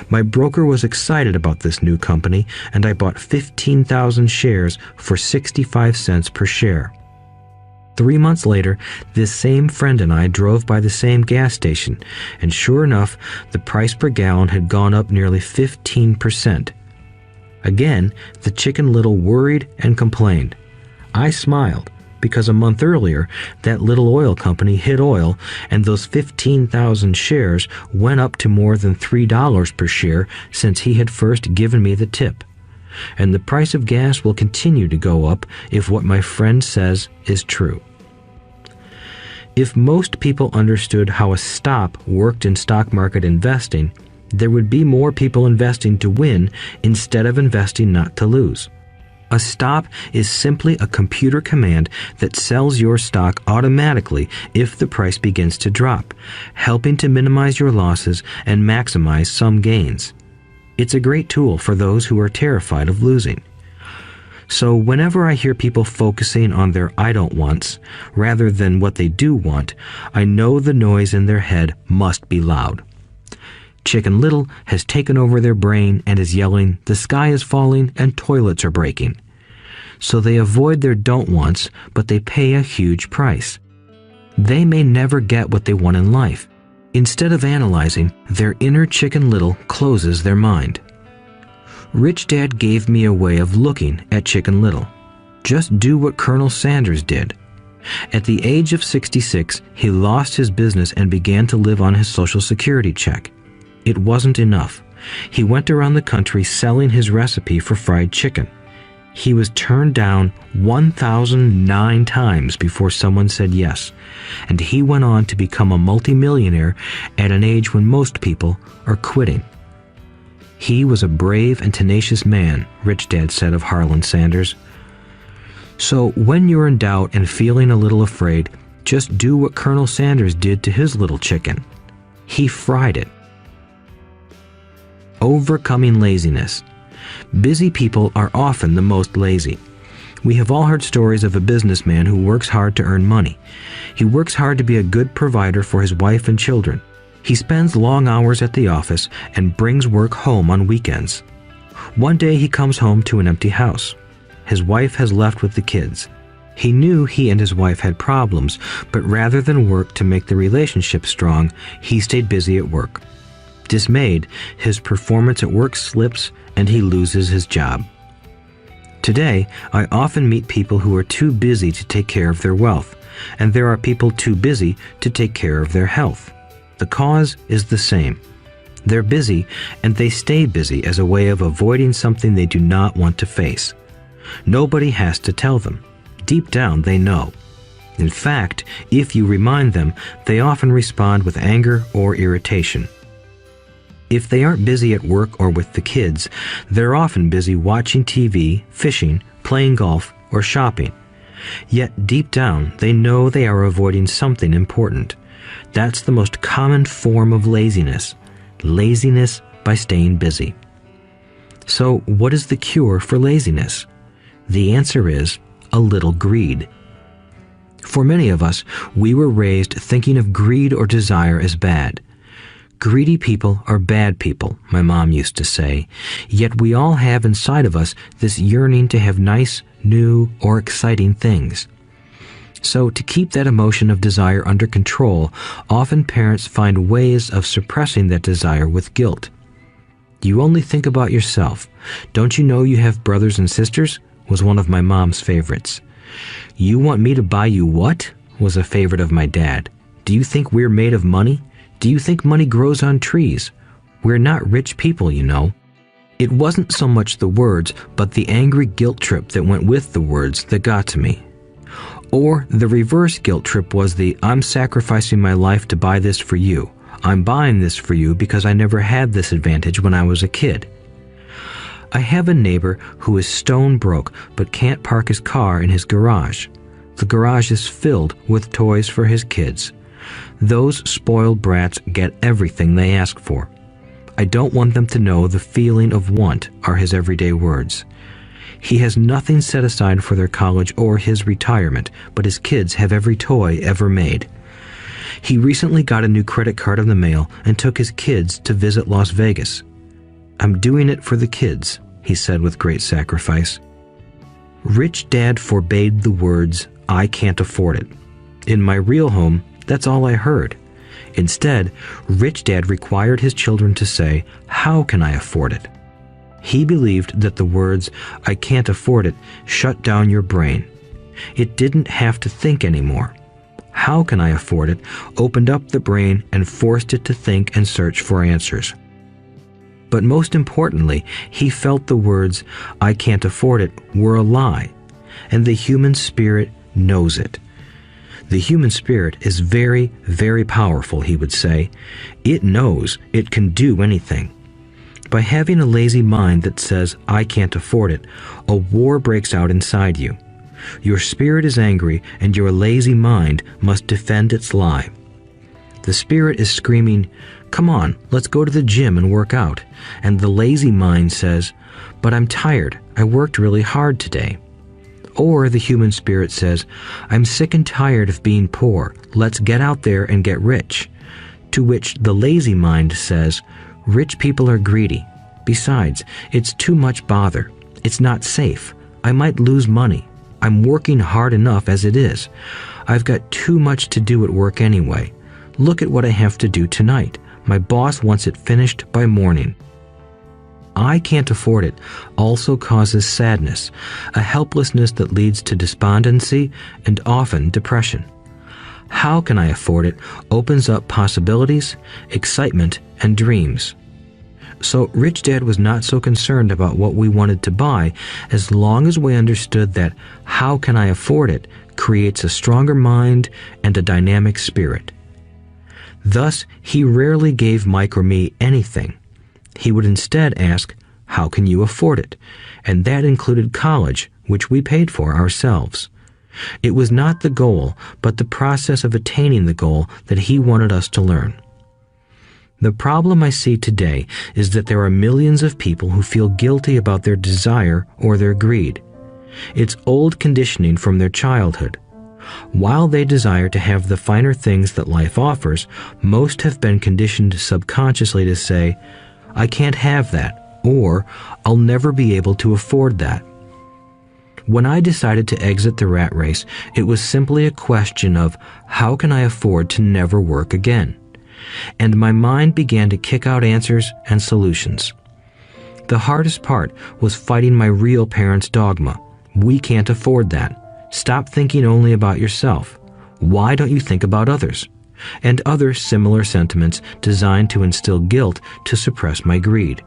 My broker was excited about this new company, and I bought 15,000 shares for 65 cents per share. 3 months later, this same friend and I drove by the same gas station, and sure enough, the price per gallon had gone up nearly 15%. Again, the Chicken Little worried and complained. I smiled, because a month earlier, that little oil company hit oil, and those 15,000 shares went up to more than $3 per share since he had first given me the tip. And the price of gas will continue to go up if what my friend says is true. If most people understood how a stop worked in stock market investing, there would be more people investing to win instead of investing not to lose. A stop is simply a computer command that sells your stock automatically if the price begins to drop, helping to minimize your losses and maximize some gains. It's a great tool for those who are terrified of losing. So whenever I hear people focusing on their I don't wants rather than what they do want, I know the noise in their head must be loud. Chicken Little has taken over their brain and is yelling, "The sky is falling and toilets are breaking." So they avoid their don't wants, but they pay a huge price. They may never get what they want in life. Instead of analyzing, their inner Chicken Little closes their mind. Rich Dad gave me a way of looking at Chicken Little. Just do what Colonel Sanders did. At the age of 66, he lost his business and began to live on his Social Security check. It wasn't enough. He went around the country selling his recipe for fried chicken. He was turned down 1,009 times before someone said yes, and he went on to become a multimillionaire at an age when most people are quitting. He was a brave and tenacious man, Rich Dad said of Harlan Sanders. So when you're in doubt and feeling a little afraid, just do what Colonel Sanders did to his little chicken. He fried it. Overcoming laziness. Busy people are often the most lazy. We have all heard stories of a businessman who works hard to earn money. He works hard to be a good provider for his wife and children. He spends long hours at the office and brings work home on weekends. One day he comes home to an empty house. His wife has left with the kids. He knew he and his wife had problems, but rather than work to make the relationship strong, he stayed busy at work. Dismayed, his performance at work slips and he loses his job. Today, I often meet people who are too busy to take care of their wealth, and there are people too busy to take care of their health. The cause is the same. They're busy, and they stay busy as a way of avoiding something they do not want to face. Nobody has to tell them. Deep down, they know. In fact, if you remind them, they often respond with anger or irritation. If they aren't busy at work or with the kids, they're often busy watching TV, fishing, playing golf, or shopping. Yet deep down, they know they are avoiding something important. That's the most common form of laziness. Laziness by staying busy. So what is the cure for laziness? The answer is a little greed. For many of us, we were raised thinking of greed or desire as bad. Greedy people are bad people, my mom used to say, yet we all have inside of us this yearning to have nice, new, or exciting things. So to keep that emotion of desire under control, often parents find ways of suppressing that desire with guilt. You only think about yourself. Don't you know you have brothers and sisters? Was one of my mom's favorites. You want me to buy you what? Was a favorite of my dad. Do you think we're made of money? Do you think money grows on trees? We're not rich people, you know. It wasn't so much the words, but the angry guilt trip that went with the words that got to me. Or the reverse guilt trip was the I'm sacrificing my life to buy this for you. I'm buying this for you because I never had this advantage when I was a kid. I have a neighbor who is stone broke but can't park his car in his garage. The garage is filled with toys for his kids. Those spoiled brats get everything they ask for. I don't want them to know the feeling of want, are his everyday words. He has nothing set aside for their college or his retirement, but his kids have every toy ever made. He recently got a new credit card in the mail and took his kids to visit Las Vegas. I'm doing it for the kids, he said with great sacrifice. Rich Dad forbade the words, I can't afford it. In my real home, that's all I heard. Instead, Rich Dad required his children to say, how can I afford it? He believed that the words, I can't afford it, shut down your brain. It didn't have to think anymore. How can I afford it opened up the brain and forced it to think and search for answers. But most importantly, he felt the words, I can't afford it, were a lie, and the human spirit knows it. The human spirit is very, very powerful, he would say. It knows it can do anything. By having a lazy mind that says, I can't afford it, a war breaks out inside you. Your spirit is angry, and your lazy mind must defend its lie. The spirit is screaming, come on, let's go to the gym and work out. And the lazy mind says, but I'm tired, I worked really hard today. Or the human spirit says, I'm sick and tired of being poor, let's get out there and get rich. To which the lazy mind says, rich people are greedy. Besides, it's too much bother. It's not safe. I might lose money. I'm working hard enough as it is. I've got too much to do at work anyway. Look at what I have to do tonight. My boss wants it finished by morning. I can't afford it also causes sadness, a helplessness that leads to despondency and often depression. How can I afford it opens up possibilities, excitement, and dreams. So Rich Dad was not so concerned about what we wanted to buy as long as we understood that how can I afford it creates a stronger mind and a dynamic spirit. Thus, he rarely gave Mike or me anything. He would instead ask, how can you afford it? And that included college, which we paid for ourselves. It was not the goal, but the process of attaining the goal that he wanted us to learn. The problem I see today is that there are millions of people who feel guilty about their desire or their greed. It's old conditioning from their childhood. While they desire to have the finer things that life offers, most have been conditioned subconsciously to say, I can't have that, or I'll never be able to afford that. When I decided to exit the rat race, it was simply a question of how can I afford to never work again? And my mind began to kick out answers and solutions. The hardest part was fighting my real parents' dogma. We can't afford that. Stop thinking only about yourself. Why don't you think about others? And other similar sentiments designed to instill guilt to suppress my greed.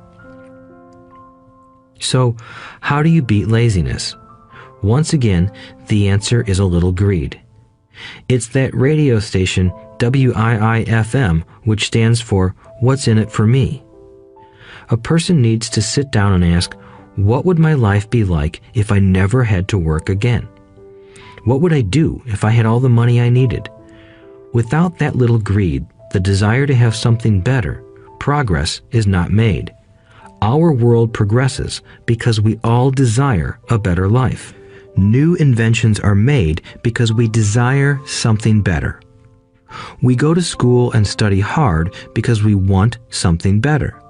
So, how do you beat laziness? Once again, the answer is a little greed. It's that radio station WIIFM, which stands for What's in it for me? A person needs to sit down and ask, what would my life be like if I never had to work again? What would I do if I had all the money I needed? Without that little greed, the desire to have something better, progress is not made. Our world progresses because we all desire a better life. New inventions are made because we desire something better. We go to school and study hard because we want something better.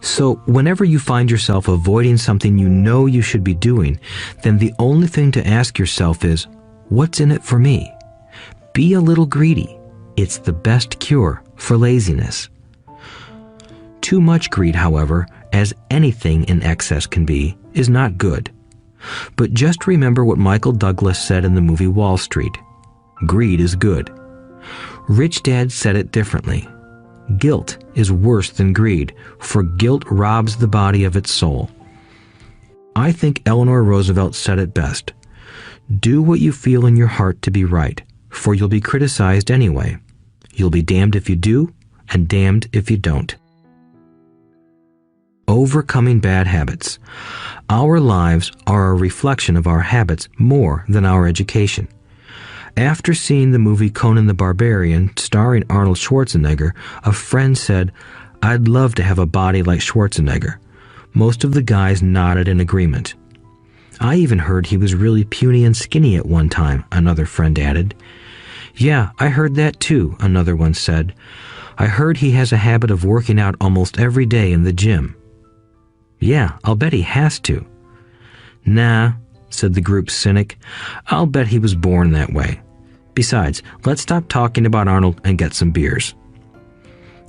So whenever you find yourself avoiding something you know you should be doing, then the only thing to ask yourself is, what's in it for me? Be a little greedy. It's the best cure for laziness. Too much greed, however, as anything in excess can be, is not good. But just remember what Michael Douglas said in the movie Wall Street. Greed is good. Rich Dad said it differently. Guilt is worse than greed, for guilt robs the body of its soul. I think Eleanor Roosevelt said it best. Do what you feel in your heart to be right, for you'll be criticized anyway. You'll be damned if you do, and damned if you don't. Overcoming bad habits. Our lives are a reflection of our habits more than our education. After seeing the movie Conan the Barbarian, starring Arnold Schwarzenegger, a friend said, "I'd love to have a body like Schwarzenegger." Most of the guys nodded in agreement. "I even heard he was really puny and skinny at one time," another friend added. "Yeah, I heard that too," another one said. "I heard he has a habit of working out almost every day in the gym." "Yeah, I'll bet he has to." "Nah," said the group's cynic. "I'll bet he was born that way. Besides, let's stop talking about Arnold and get some beers."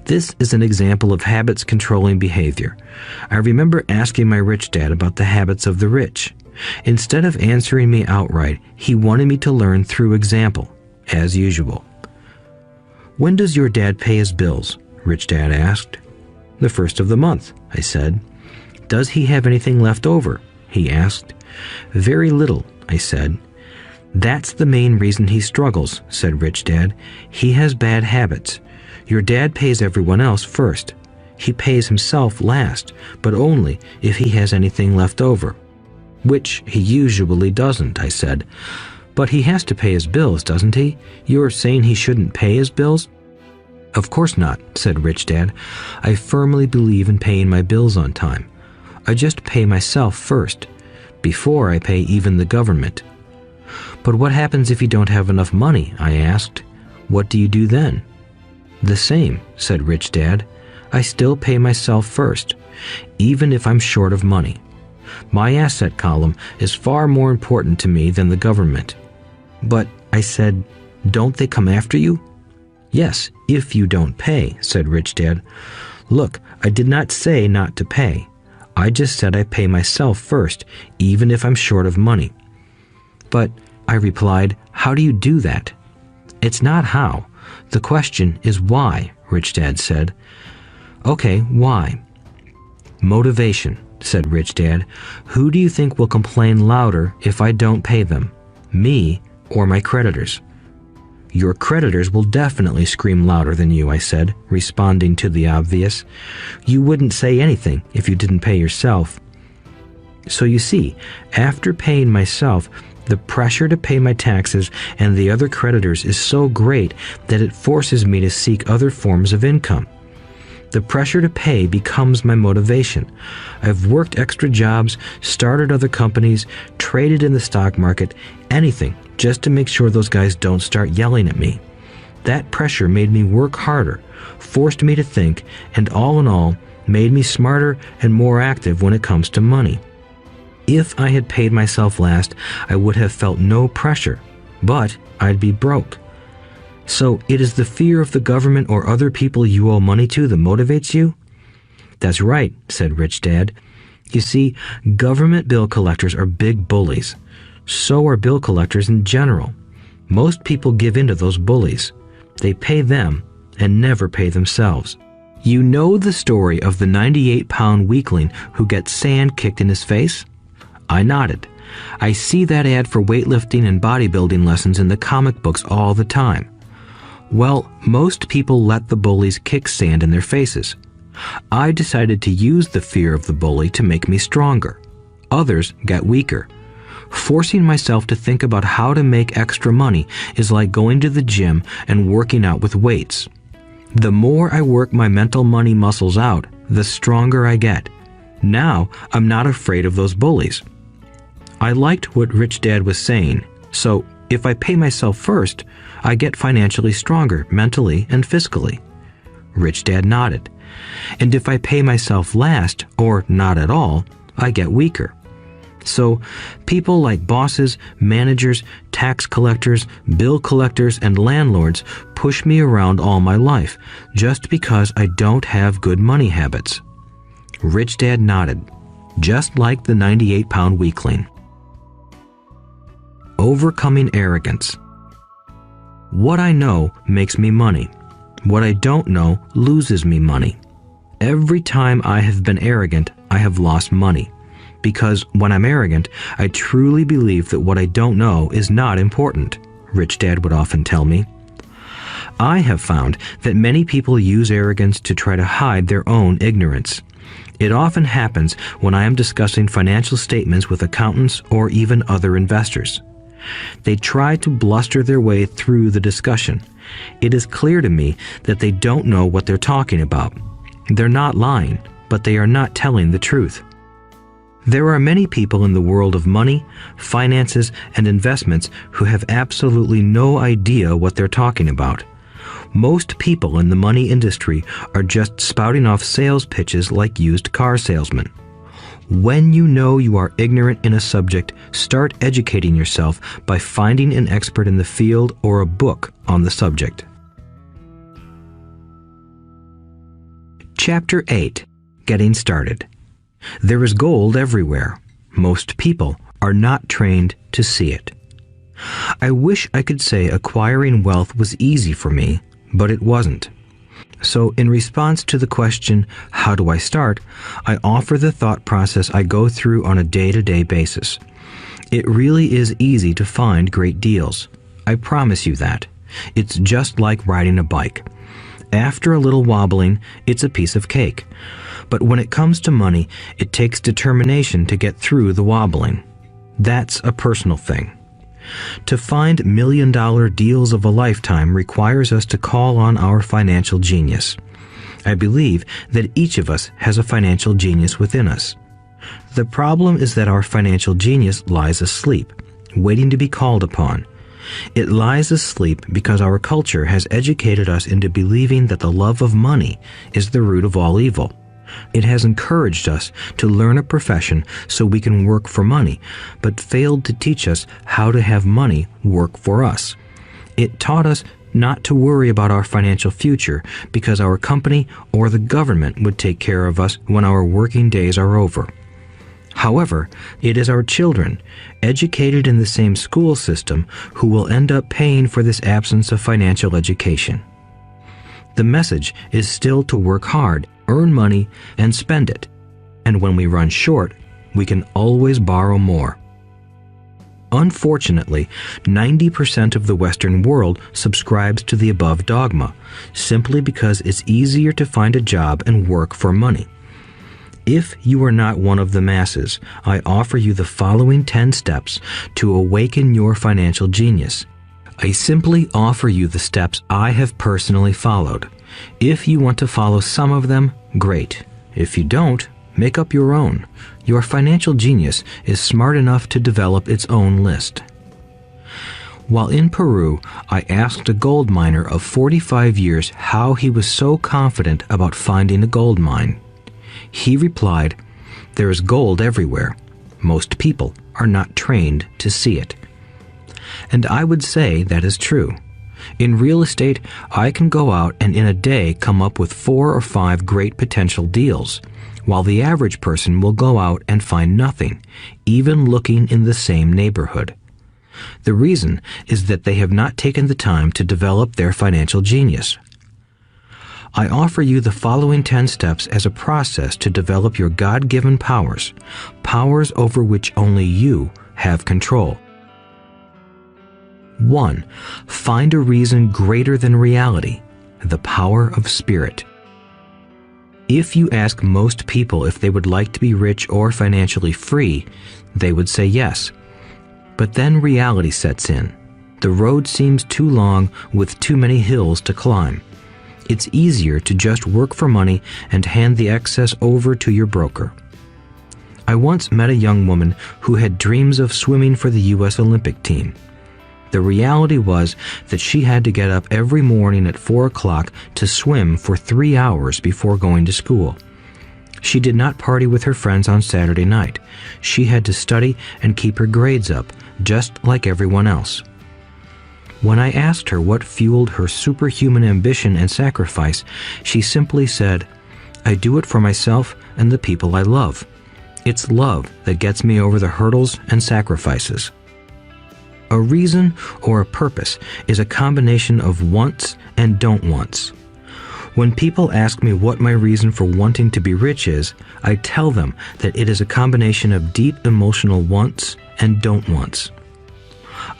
This is an example of habits controlling behavior. I remember asking my rich dad about the habits of the rich. Instead of answering me outright, he wanted me to learn through example, as usual. "When does your dad pay his bills?" Rich Dad asked. "The first of the month," I said. "Does he have anything left over?" he asked. "Very little," I said. "That's the main reason he struggles," said Rich Dad. "He has bad habits. Your dad pays everyone else first. He pays himself last, but only if he has anything left over." "Which he usually doesn't," I said. "But he has to pay his bills, doesn't he? You're saying he shouldn't pay his bills?" "Of course not," said Rich Dad. "I firmly believe in paying my bills on time. I just pay myself first, before I pay even the government." "But what happens if you don't have enough money?" I asked. "What do you do then?" "The same," said Rich Dad. "I still pay myself first, even if I'm short of money. My asset column is far more important to me than the government." "But," I said, "don't they come after you?" "Yes, if you don't pay," said Rich Dad. "Look, I did not say not to pay. I just said I pay myself first, even if I'm short of money." "But," I replied, "how do you do that?" "It's not how. The question is why," Rich Dad said. "Okay, why?" "Motivation," said Rich Dad. "Who do you think will complain louder if I don't pay them? Me or my creditors?" "Your creditors will definitely scream louder than you," I said, responding to the obvious. "You wouldn't say anything if you didn't pay yourself." So you see, after paying myself, the pressure to pay my taxes and the other creditors is so great that it forces me to seek other forms of income. The pressure to pay becomes my motivation. I've worked extra jobs, started other companies, traded in the stock market, anything just to make sure those guys don't start yelling at me. That pressure made me work harder, forced me to think, and all in all, made me smarter and more active when it comes to money. If I had paid myself last, I would have felt no pressure, but I'd be broke. So it is the fear of the government or other people you owe money to that motivates you? That's right, said Rich Dad. You see, government bill collectors are big bullies. So are bill collectors in general. Most people give in to those bullies. They pay them and never pay themselves. You know the story of the 98-pound weakling who gets sand kicked in his face? I nodded. I see that ad for weightlifting and bodybuilding lessons in the comic books all the time. Well, most people let the bullies kick sand in their faces. I decided to use the fear of the bully to make me stronger. Others got weaker. Forcing myself to think about how to make extra money is like going to the gym and working out with weights. The more I work my mental money muscles out, the stronger I get. Now, I'm not afraid of those bullies. I liked what Rich Dad was saying, so if I pay myself first, I get financially stronger mentally and physically. Rich Dad nodded. And if I pay myself last, or not at all, I get weaker. So, people like bosses, managers, tax collectors, bill collectors, and landlords push me around all my life just because I don't have good money habits. Rich Dad nodded, just like the 98-pound weakling. Overcoming arrogance. What I know makes me money. What I don't know loses me money. Every time I have been arrogant, I have lost money. Because when I'm arrogant, I truly believe that what I don't know is not important, Rich Dad would often tell me. I have found that many people use arrogance to try to hide their own ignorance. It often happens when I am discussing financial statements with accountants or even other investors. They try to bluster their way through the discussion. It is clear to me that they don't know what they're talking about. They're not lying, but they are not telling the truth. There are many people in the world of money, finances, and investments who have absolutely no idea what they're talking about. Most people in the money industry are just spouting off sales pitches like used car salesmen. When you know you are ignorant in a subject, start educating yourself by finding an expert in the field or a book on the subject. Chapter 8. Getting Started. There is gold everywhere. Most people are not trained to see it. I wish I could say acquiring wealth was easy for me, but it wasn't. So in response to the question, how do I start, I offer the thought process I go through on a day-to-day basis. It really is easy to find great deals. I promise you that. It's just like riding a bike. After a little wobbling, it's a piece of cake. But when it comes to money, it takes determination to get through the wobbling. That's a personal thing. To find million-dollar deals of a lifetime requires us to call on our financial genius. I believe that each of us has a financial genius within us. The problem is that our financial genius lies asleep, waiting to be called upon. It lies asleep because our culture has educated us into believing that the love of money is the root of all evil. It has encouraged us to learn a profession so we can work for money, but failed to teach us how to have money work for us. It taught us not to worry about our financial future because our company or the government would take care of us when our working days are over. However, it is our children, educated in the same school system, who will end up paying for this absence of financial education. The message is still to work hard, earn money, and spend it. And when we run short, we can always borrow more. Unfortunately, 90% of the Western world subscribes to the above dogma, simply because it's easier to find a job and work for money. If you are not one of the masses, I offer you the following 10 steps to awaken your financial genius. I simply offer you the steps I have personally followed. If you want to follow some of them, great. If you don't, make up your own. Your financial genius is smart enough to develop its own list. While in Peru, I asked a gold miner of 45 years how he was so confident about finding a gold mine. He replied, "There is gold everywhere. Most people are not trained to see it." And I would say that is true. In real estate, I can go out and in a day come up with 4 or 5 great potential deals, while the average person will go out and find nothing, even looking in the same neighborhood. The reason is that they have not taken the time to develop their financial genius. I offer you the following 10 steps as a process to develop your God-given powers, powers over which only you have control. 1. Find a reason greater than reality, the power of spirit. If you ask most people if they would like to be rich or financially free, they would say yes. But then reality sets in. The road seems too long with too many hills to climb. It's easier to just work for money and hand the excess over to your broker. I once met a young woman who had dreams of swimming for the U.S. Olympic team. The reality was that she had to get up every morning at 4 o'clock to swim for 3 hours before going to school. She did not party with her friends on Saturday night. She had to study and keep her grades up, just like everyone else. When I asked her what fueled her superhuman ambition and sacrifice, she simply said, "I do it for myself and the people I love. It's love that gets me over the hurdles and sacrifices." A reason or a purpose is a combination of wants and don't wants. When people ask me what my reason for wanting to be rich is, I tell them that it is a combination of deep emotional wants and don't wants.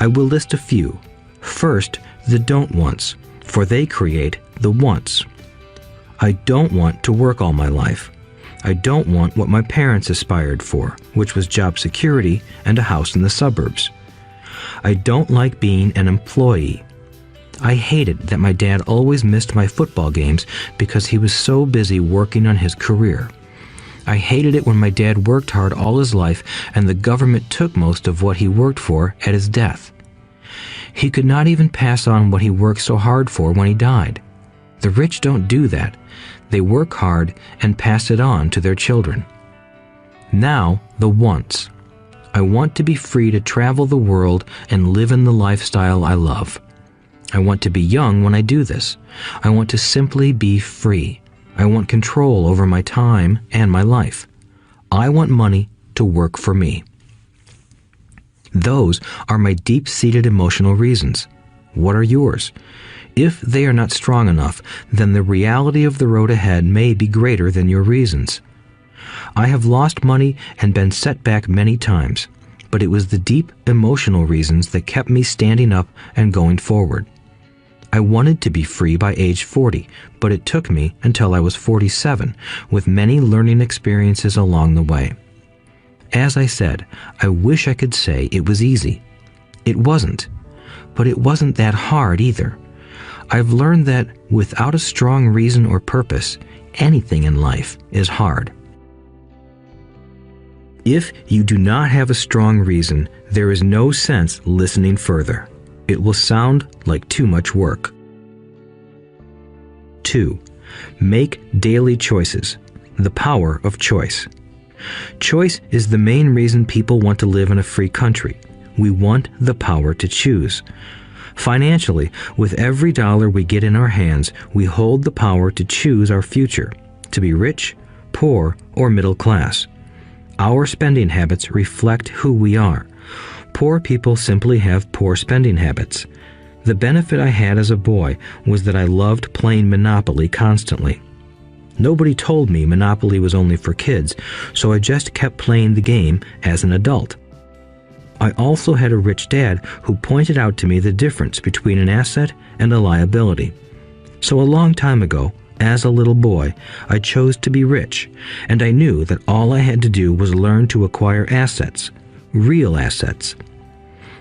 I will list a few. First, the don't wants, for they create the wants. I don't want to work all my life. I don't want what my parents aspired for, which was job security and a house in the suburbs. I don't like being an employee. I hated that my dad always missed my football games because he was so busy working on his career. I hated it when my dad worked hard all his life and the government took most of what he worked for at his death. He could not even pass on what he worked so hard for when he died. The rich don't do that. They work hard and pass it on to their children. Now, the wants. I want to be free to travel the world and live in the lifestyle I love. I want to be young when I do this. I want to simply be free. I want control over my time and my life. I want money to work for me. Those are my deep-seated emotional reasons. What are yours? If they are not strong enough, then the reality of the road ahead may be greater than your reasons. I have lost money and been set back many times, but it was the deep emotional reasons that kept me standing up and going forward. I wanted to be free by age 40, but it took me until I was 47, with many learning experiences along the way. As I said, I wish I could say it was easy. It wasn't, but it wasn't that hard either. I've learned that without a strong reason or purpose, anything in life is hard. If you do not have a strong reason, there is no sense listening further. It will sound like too much work. 2. Make daily choices. The power of choice. Choice is the main reason people want to live in a free country. We want the power to choose. Financially, with every dollar we get in our hands, we hold the power to choose our future, to be rich, poor, or middle class. Our spending habits reflect who we are. Poor people simply have poor spending habits. The benefit I had as a boy was that I loved playing Monopoly constantly. Nobody told me Monopoly was only for kids, so I just kept playing the game as an adult. I also had a rich dad who pointed out to me the difference between an asset and a liability. So a long time ago, as a little boy, I chose to be rich, and I knew that all I had to do was learn to acquire assets. Real assets.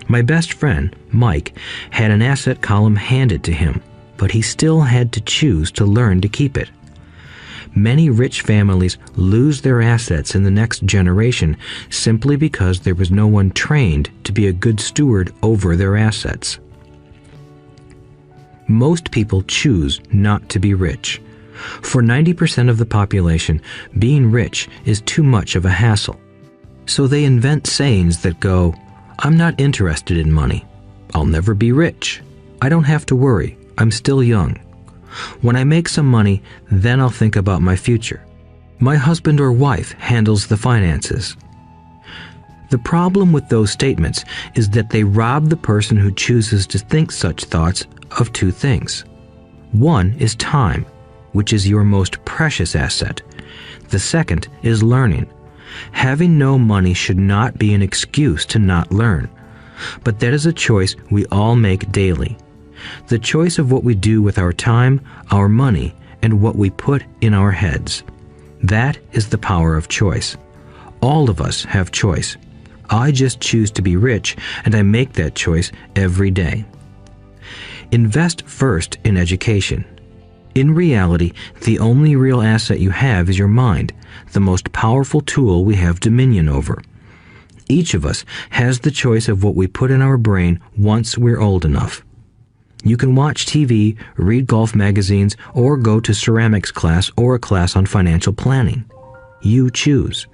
My best friend, Mike, had an asset column handed to him, but he still had to choose to learn to keep it. Many rich families lose their assets in the next generation simply because there was no one trained to be a good steward over their assets. Most people choose not to be rich. For 90% of the population, being rich is too much of a hassle. So they invent sayings that go, "I'm not interested in money. I'll never be rich. I don't have to worry. I'm still young. When I make some money, then I'll think about my future. My husband or wife handles the finances." The problem with those statements is that they rob the person who chooses to think such thoughts of two things. One is time, which is your most precious asset. The second is learning. Having no money should not be an excuse to not learn, but that is a choice we all make daily. The choice of what we do with our time, our money, and what we put in our heads. That is the power of choice. All of us have choice. I just choose to be rich, and I make that choice every day. Invest first in education. In reality, the only real asset you have is your mind, the most powerful tool we have dominion over. Each of us has the choice of what we put in our brain once we're old enough. You can watch TV, read golf magazines, or go to ceramics class or a class on financial planning. You choose.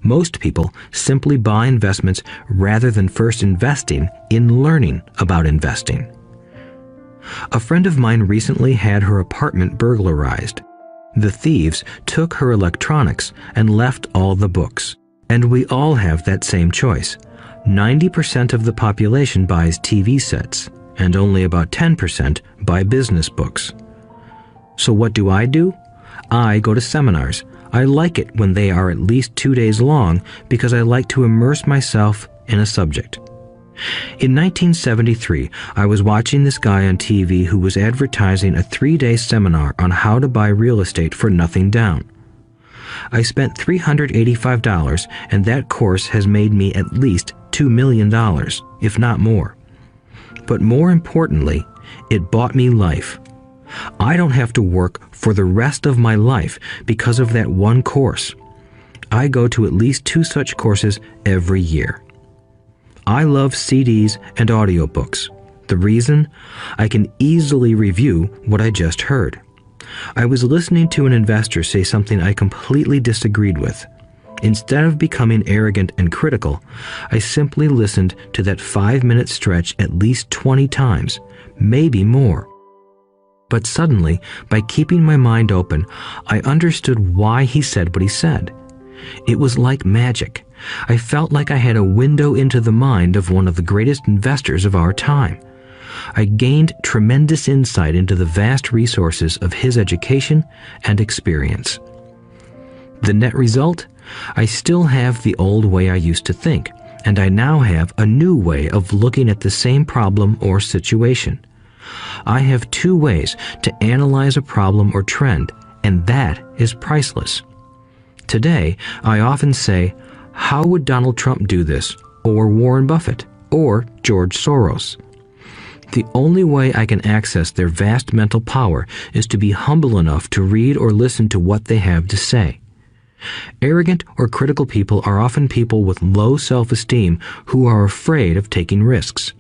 Most people simply buy investments rather than first investing in learning about investing. A friend of mine recently had her apartment burglarized. The thieves took her electronics and left all the books. And we all have that same choice. 90% of the population buys TV sets, and only about 10% buy business books. So what do? I go to seminars. I like it when they are at least 2 days long because I like to immerse myself in a subject. In 1973, I was watching this guy on TV who was advertising a 3-day seminar on how to buy real estate for nothing down. I spent $385, and that course has made me at least $2 million, if not more. But more importantly, it bought me life. I don't have to work for the rest of my life because of that one course. I go to at least 2 such courses every year. I love CDs and audiobooks. The reason? I can easily review what I just heard. I was listening to an investor say something I completely disagreed with. Instead of becoming arrogant and critical, I simply listened to that 5-minute stretch at least 20 times, maybe more. But suddenly, by keeping my mind open, I understood why he said what he said. It was like magic. I felt like I had a window into the mind of one of the greatest investors of our time. I gained tremendous insight into the vast resources of his education and experience. The net result? I still have the old way I used to think, and I now have a new way of looking at the same problem or situation. I have 2 ways to analyze a problem or trend, and that is priceless. Today, I often say, how would Donald Trump do this, or Warren Buffett, or George Soros? The only way I can access their vast mental power is to be humble enough to read or listen to what they have to say. Arrogant or critical people are often people with low self-esteem who are afraid of taking risks.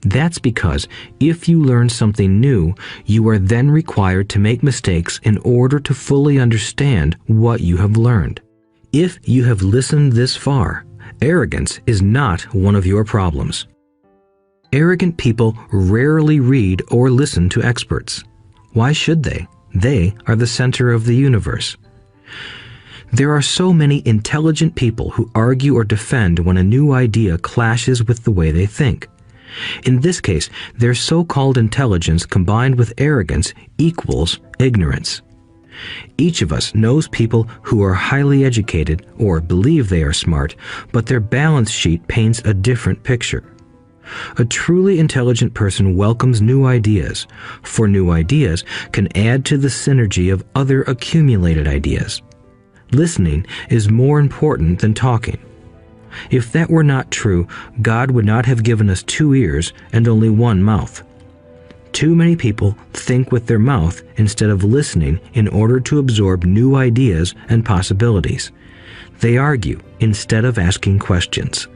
That's because if you learn something new, you are then required to make mistakes in order to fully understand what you have learned. If you have listened this far, arrogance is not one of your problems. Arrogant people rarely read or listen to experts. Why should they? They are the center of the universe. There are so many intelligent people who argue or defend when a new idea clashes with the way they think. In this case, their so-called intelligence combined with arrogance equals ignorance. Each of us knows people who are highly educated or believe they are smart, but their balance sheet paints a different picture. A truly intelligent person welcomes new ideas, for new ideas can add to the synergy of other accumulated ideas. Listening is more important than talking. If that were not true, God would not have given us 2 ears and only 1 mouth. Too many people think with their mouth instead of listening in order to absorb new ideas and possibilities. They argue instead of asking questions.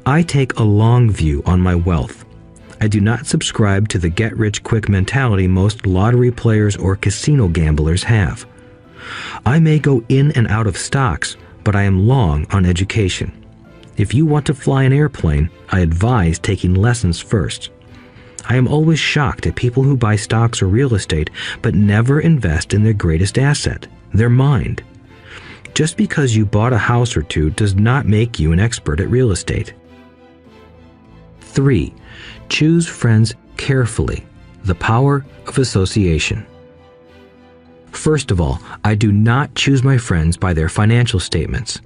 I take a long view on my wealth. I do not subscribe to the get-rich-quick mentality most lottery players or casino gamblers have. I may go in and out of stocks, but I am long on education. If you want to fly an airplane, I advise taking lessons first. I am always shocked at people who buy stocks or real estate but never invest in their greatest asset, their mind. Just because you bought a house or 2 does not make you an expert at real estate. 3. Choose friends carefully. The power of association. First of all, I do not choose my friends by their financial statements.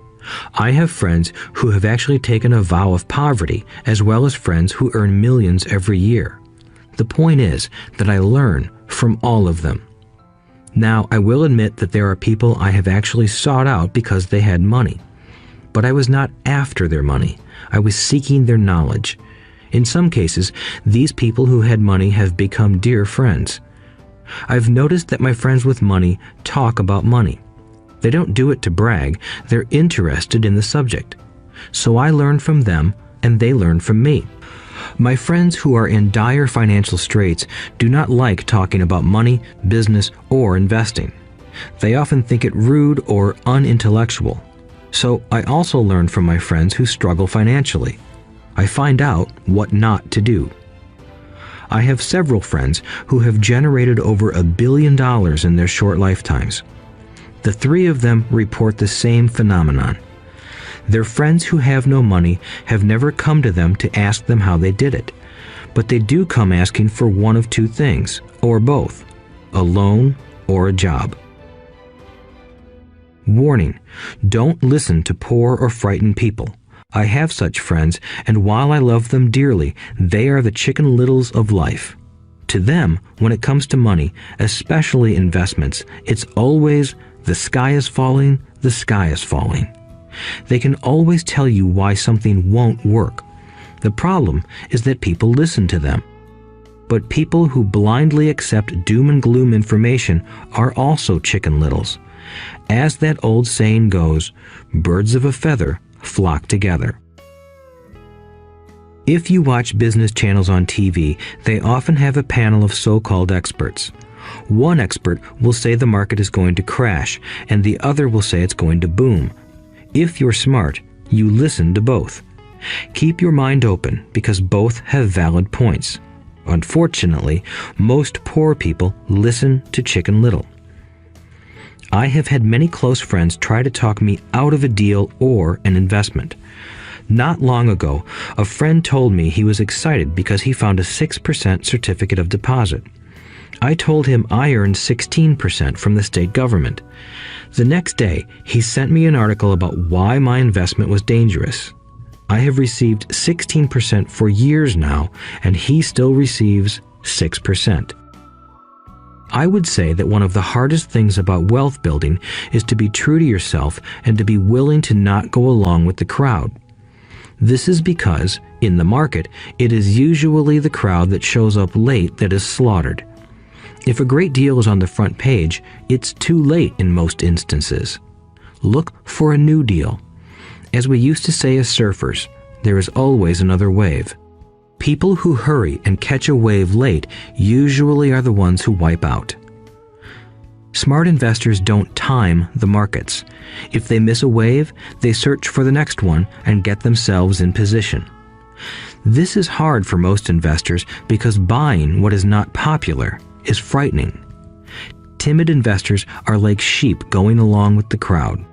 I have friends who have actually taken a vow of poverty, as well as friends who earn millions every year. The point is that I learn from all of them. Now, I will admit that there are people I have actually sought out because they had money. But I was not after their money. I was seeking their knowledge. In some cases, these people who had money have become dear friends. I've noticed that my friends with money talk about money. They don't do it to brag, they're interested in the subject. So I learn from them, and they learn from me. My friends who are in dire financial straits do not like talking about money, business, or investing. They often think it rude or unintellectual. So I also learn from my friends who struggle financially. I find out what not to do. I have several friends who have generated over $1 billion in their short lifetimes. The 3 of them report the same phenomenon. Their friends who have no money have never come to them to ask them how they did it, but they do come asking for one of 2 things, or both, a loan or a job. Warning: don't listen to poor or frightened people. I have such friends, and while I love them dearly, they are the Chicken Littles of life. To them, when it comes to money, especially investments, it's always The sky is falling, the sky is falling. They can always tell you why something won't work. The problem is that people listen to them. But people who blindly accept doom and gloom information are also chicken littles. As that old saying goes, birds of a feather flock together. If you watch business channels on TV, they often have a panel of so-called experts. One expert will say the market is going to crash, and the other will say it's going to boom. If you're smart, you listen to both. Keep your mind open because both have valid points. Unfortunately, most poor people listen to Chicken Little. I have had many close friends try to talk me out of a deal or an investment. Not long ago, a friend told me he was excited because he found a 6% certificate of deposit. I told him I earned 16% from the state government. The next day, he sent me an article about why my investment was dangerous. I have received 16% for years now, and he still receives 6%. I would say that one of the hardest things about wealth building is to be true to yourself and to be willing to not go along with the crowd. This is because, in the market, it is usually the crowd that shows up late that is slaughtered. If a great deal is on the front page, it's too late in most instances. Look for a new deal. As we used to say as surfers, there is always another wave. People who hurry and catch a wave late usually are the ones who wipe out. Smart investors don't time the markets. If they miss a wave, they search for the next one and get themselves in position. This is hard for most investors because buying what is not popular is frightening. Timid investors are like sheep going along with the crowd.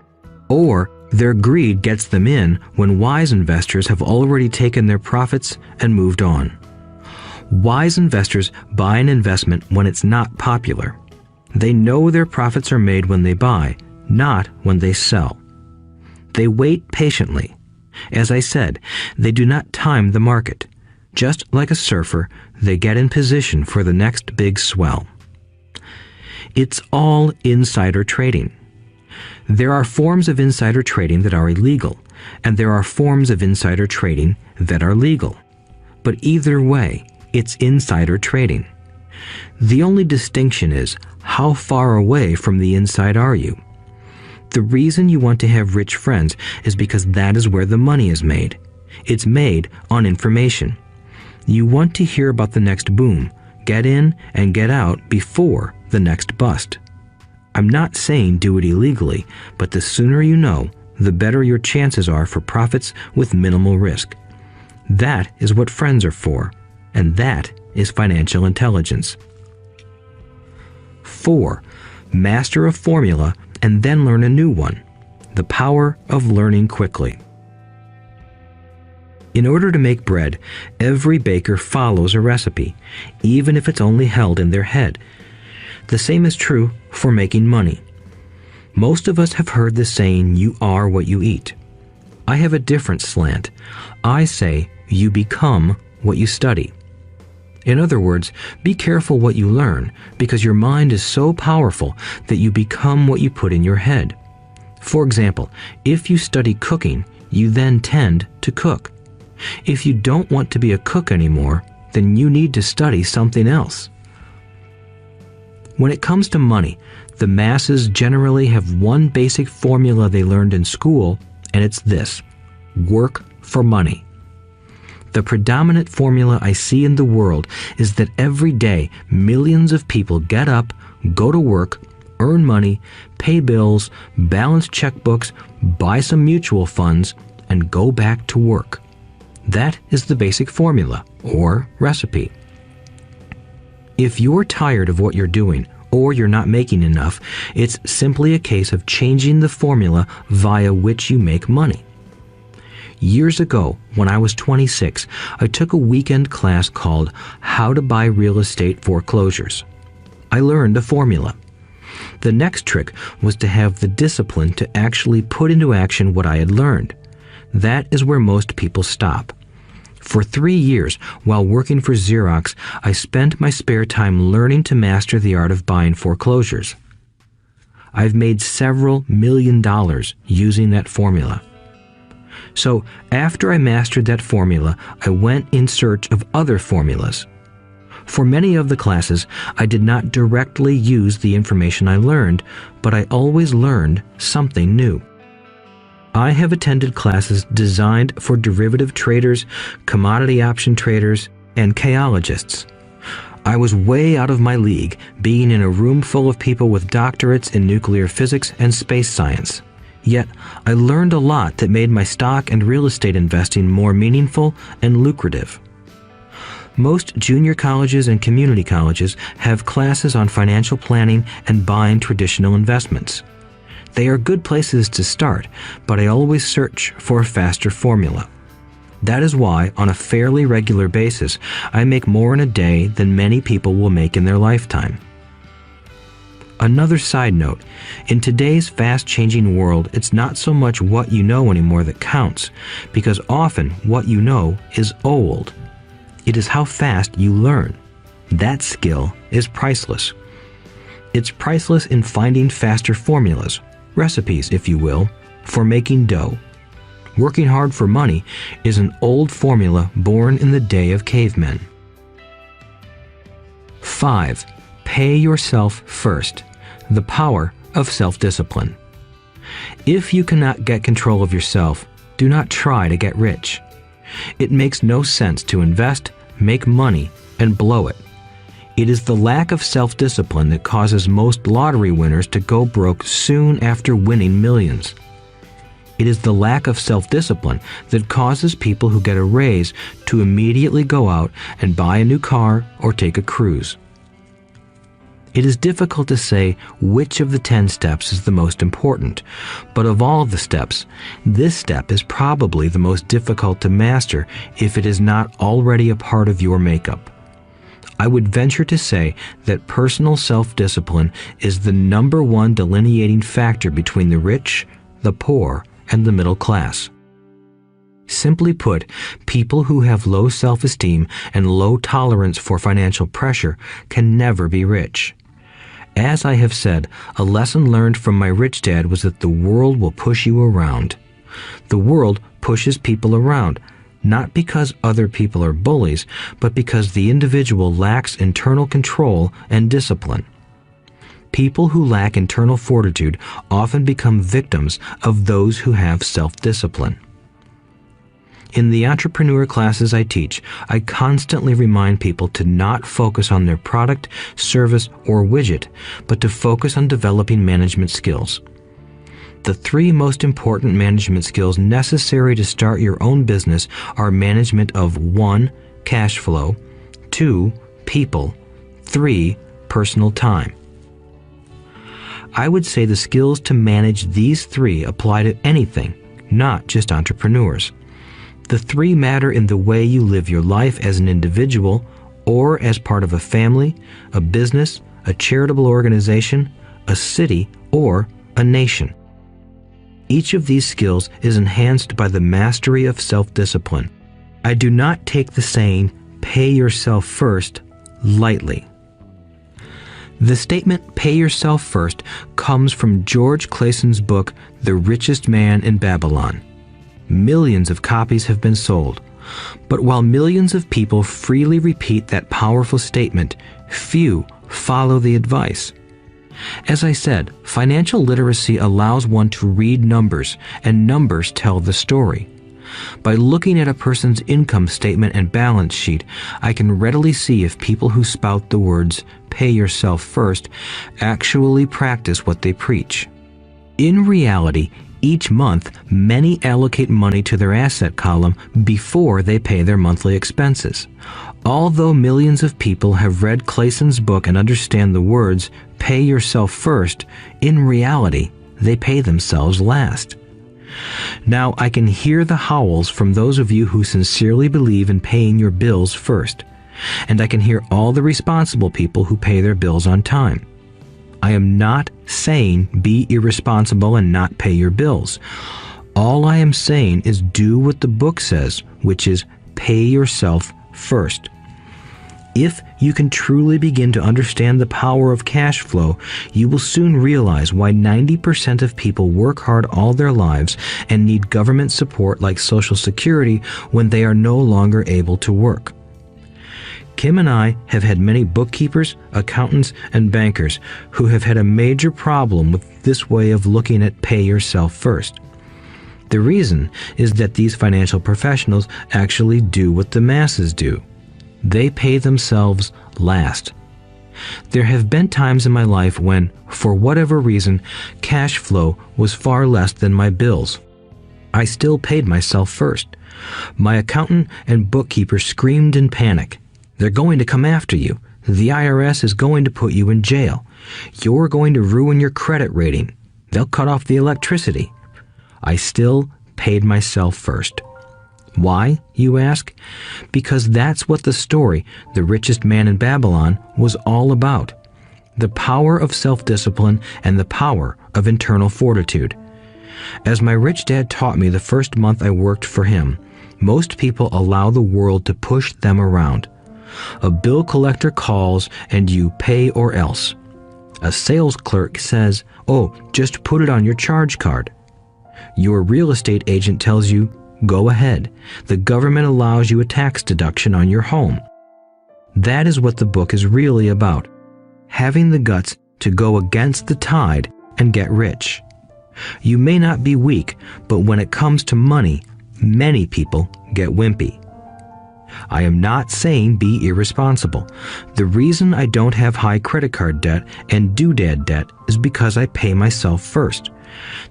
Or their greed gets them in when wise investors have already taken their profits and moved on. Wise investors buy an investment when it's not popular. They know their profits are made when they buy, not when they sell. They wait patiently. As I said, they do not time the market. Just like a surfer, they get in position for the next big swell. It's all insider trading. There are forms of insider trading that are illegal, and there are forms of insider trading that are legal. But either way, it's insider trading. The only distinction is, how far away from the inside are you? The reason you want to have rich friends is because that is where the money is made. It's made on information. You want to hear about the next boom, get in and get out before the next bust. I'm not saying do it illegally, but the sooner you know, the better your chances are for profits with minimal risk. That is what friends are for, and that is financial intelligence. 4. Master a formula and then learn a new one. The power of learning quickly. In order to make bread, every baker follows a recipe, even if it's only held in their head. The same is true for making money. Most of us have heard the saying, "You are what you eat." I have a different slant. I say, you become what you study. In other words, be careful what you learn, because your mind is so powerful that you become what you put in your head. For example, if you study cooking, you then tend to cook. If you don't want to be a cook anymore, then you need to study something else. When it comes to money, the masses generally have one basic formula they learned in school, and it's this: work for money. The predominant formula I see in the world is that every day millions of people get up, go to work, earn money, pay bills, balance checkbooks, buy some mutual funds, and go back to work. That is the basic formula, or recipe. If you're tired of what you're doing, or you're not making enough, it's simply a case of changing the formula via which you make money. Years ago, when I was 26, I took a weekend class called How to Buy Real Estate Foreclosures. I learned a formula. The next trick was to have the discipline to actually put into action what I had learned. That is where most people stop. For 3 years, while working for Xerox, I spent my spare time learning to master the art of buying foreclosures. I've made several $1,000,000 using that formula. So after I mastered that formula, I went in search of other formulas. For many of the classes, I did not directly use the information I learned, but I always learned something new. I have attended classes designed for derivative traders, commodity option traders, and chaologists. I was way out of my league, being in a room full of people with doctorates in nuclear physics and space science. Yet, I learned a lot that made my stock and real estate investing more meaningful and lucrative. Most junior colleges and community colleges have classes on financial planning and buying traditional investments. They are good places to start, but I always search for a faster formula. That is why, on a fairly regular basis, I make more in a day than many people will make in their lifetime. Another side note, in today's fast-changing world, it's not so much what you know anymore that counts, because often what you know is old. It is how fast you learn. That skill is priceless. It's priceless in finding faster formulas, recipes, if you will, for making dough. Working hard for money is an old formula born in the day of cavemen. 5. Pay yourself first. The power of self-discipline. If you cannot get control of yourself, do not try to get rich. It makes no sense to invest, make money, and blow it. It is the lack of self-discipline that causes most lottery winners to go broke soon after winning millions. It is the lack of self-discipline that causes people who get a raise to immediately go out and buy a new car or take a cruise. It is difficult to say which of the 10 steps is the most important, but of all the steps, this step is probably the most difficult to master if it is not already a part of your makeup. I would venture to say that personal self-discipline is the number one delineating factor between the rich, the poor, and the middle class. Simply put, people who have low self-esteem and low tolerance for financial pressure can never be rich. As I have said, a lesson learned from my rich dad was that the world will push you around. The world pushes people around, not because other people are bullies, but because the individual lacks internal control and discipline. People who lack internal fortitude often become victims of those who have self-discipline. In the entrepreneur classes I teach, I constantly remind people to not focus on their product, service, or widget, but to focus on developing management skills. The 3 most important management skills necessary to start your own business are management of 1. Cash flow, 2. People, 3. Personal time. I would say the skills to manage these 3 apply to anything, not just entrepreneurs. The 3 matter in the way you live your life as an individual or as part of a family, a business, a charitable organization, a city, or a nation. Each of these skills is enhanced by the mastery of self-discipline. I do not take the saying, "pay yourself first," lightly. The statement, "pay yourself first," comes from George Clason's book, The Richest Man in Babylon. Millions of copies have been sold. But while millions of people freely repeat that powerful statement, few follow the advice. As I said, financial literacy allows one to read numbers, and numbers tell the story. By looking at a person's income statement and balance sheet, I can readily see if people who spout the words, "pay yourself first," actually practice what they preach. In reality, each month, many allocate money to their asset column before they pay their monthly expenses. Although millions of people have read Clason's book and understand the words, "pay yourself first," in reality, they pay themselves last. Now, I can hear the howls from those of you who sincerely believe in paying your bills first, and I can hear all the responsible people who pay their bills on time. I am not saying be irresponsible and not pay your bills. All I am saying is do what the book says, which is pay yourself first. If you can truly begin to understand the power of cash flow, you will soon realize why 90% of people work hard all their lives and need government support like Social Security when they are no longer able to work. Kim and I have had many bookkeepers, accountants, and bankers who have had a major problem with this way of looking at pay yourself first. The reason is that these financial professionals actually do what the masses do. They pay themselves last. There have been times in my life when, for whatever reason, cash flow was far less than my bills. I still paid myself first. My accountant and bookkeeper screamed in panic. They're going to come after you. The IRS is going to put you in jail. You're going to ruin your credit rating. They'll cut off the electricity. I still paid myself first. Why, you ask? Because that's what the story, The Richest Man in Babylon, was all about. The power of self-discipline and the power of internal fortitude. As my rich dad taught me the first month I worked for him, most people allow the world to push them around. A bill collector calls and you pay or else. A sales clerk says, "Oh, just put it on your charge card." Your real estate agent tells you, "Go ahead. The government allows you a tax deduction on your home." That is what the book is really about. Having the guts to go against the tide and get rich. You may not be weak, but when it comes to money, many people get wimpy. I am not saying be irresponsible. The reason I don't have high credit card debt and doodad debt is because I pay myself first.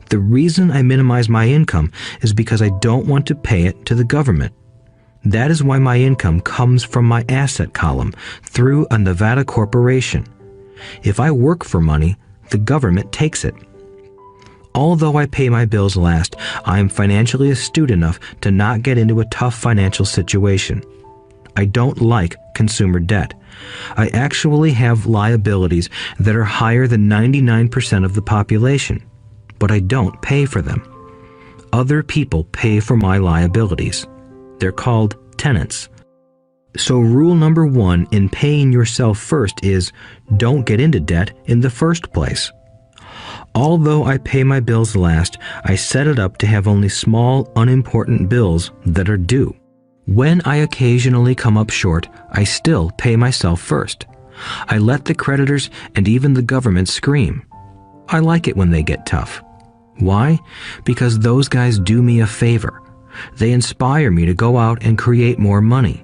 The reason I minimize my income is because I don't want to pay it to the government. That is why my income comes from my asset column through a Nevada corporation. If I work for money, the government takes it. Although I pay my bills last, I am financially astute enough to not get into a tough financial situation. I don't like consumer debt. I actually have liabilities that are higher than 99% of the population, but I don't pay for them. Other people pay for my liabilities. They're called tenants. So rule number 1 in paying yourself first is don't get into debt in the first place. Although I pay my bills last, I set it up to have only small, unimportant bills that are due. When I occasionally come up short, I still pay myself first. I let the creditors and even the government scream. I like it when they get tough. Why? Because those guys do me a favor. They inspire me to go out and create more money.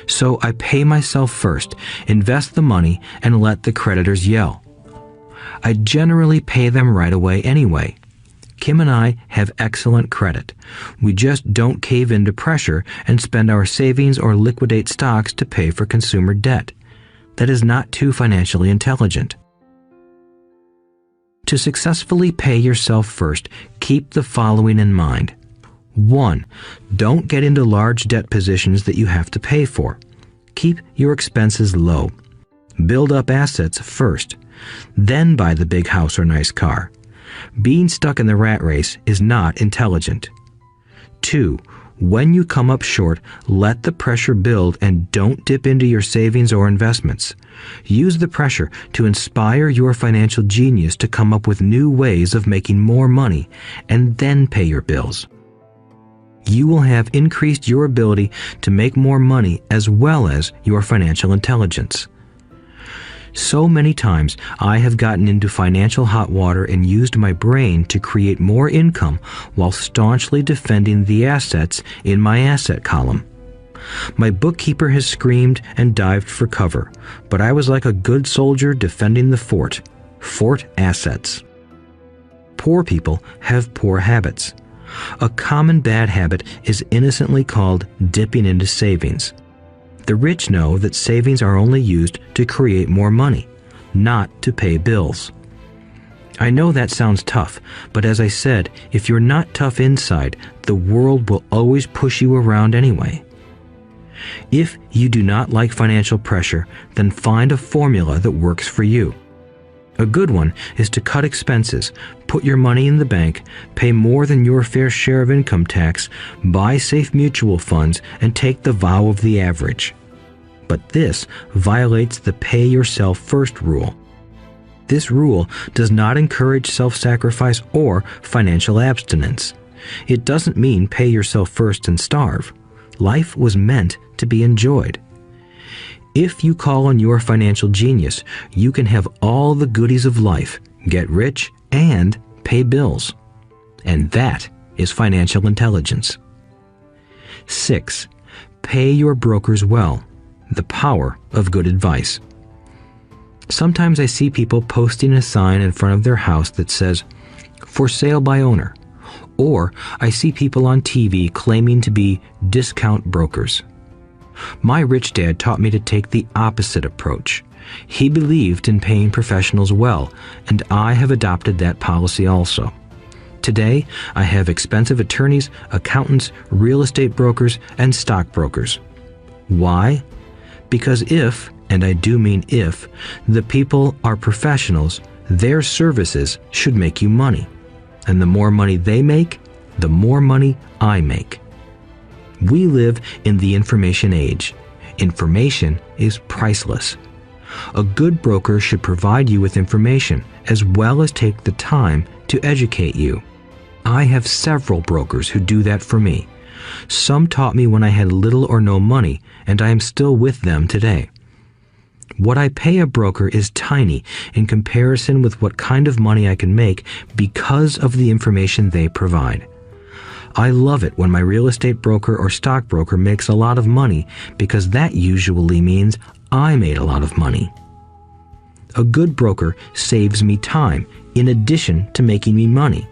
So I pay myself first, invest the money, and let the creditors yell. I generally pay them right away anyway. Kim and I have excellent credit. We just don't cave into pressure and spend our savings or liquidate stocks to pay for consumer debt. That is not too financially intelligent. To successfully pay yourself first, keep the following in mind. 1. Don't get into large debt positions that you have to pay for. Keep your expenses low. Build up assets first. Then buy the big house or nice car. Being stuck in the rat race is not intelligent. 2. When you come up short, let the pressure build and don't dip into your savings or investments. Use the pressure to inspire your financial genius to come up with new ways of making more money and then pay your bills. You will have increased your ability to make more money as well as your financial intelligence. So many times I have gotten into financial hot water and used my brain to create more income while staunchly defending the assets in my asset column. My bookkeeper has screamed and dived for cover, but I was like a good soldier defending the fort. Fort assets. Poor people have poor habits. A common bad habit is innocently called dipping into savings. The rich know that savings are only used to create more money, not to pay bills. I know that sounds tough, but as I said, if you're not tough inside, the world will always push you around anyway. If you do not like financial pressure, then find a formula that works for you. A good one is to cut expenses, put your money in the bank, pay more than your fair share of income tax, buy safe mutual funds, and take the vow of the average. but this violates the pay yourself first rule. This rule does not encourage self-sacrifice or financial abstinence. It doesn't mean pay yourself first and starve. Life was meant to be enjoyed. If you call on your financial genius, you can have all the goodies of life, get rich, and pay bills. And that is financial intelligence. 6. Pay your brokers well. The power of good advice. Sometimes I see people posting a sign in front of their house that says, "For sale by owner." Or I see people on TV claiming to be discount brokers. My rich dad taught me to take the opposite approach. He believed in paying professionals well, and I have adopted that policy also. Today, I have expensive attorneys, accountants, real estate brokers, and stockbrokers. Why? Because if, and I do mean if, the people are professionals, their services should make you money. And the more money they make, the more money I make. We live in the information age. Information is priceless. A good broker should provide you with information as well as take the time to educate you. I have several brokers who do that for me. Some taught me when I had little or no money, and I am still with them today. What I pay a broker is tiny in comparison with what kind of money I can make because of the information they provide. I love it when my real estate broker or stockbroker makes a lot of money because that usually means I made a lot of money. A good broker saves me time in addition to making me money.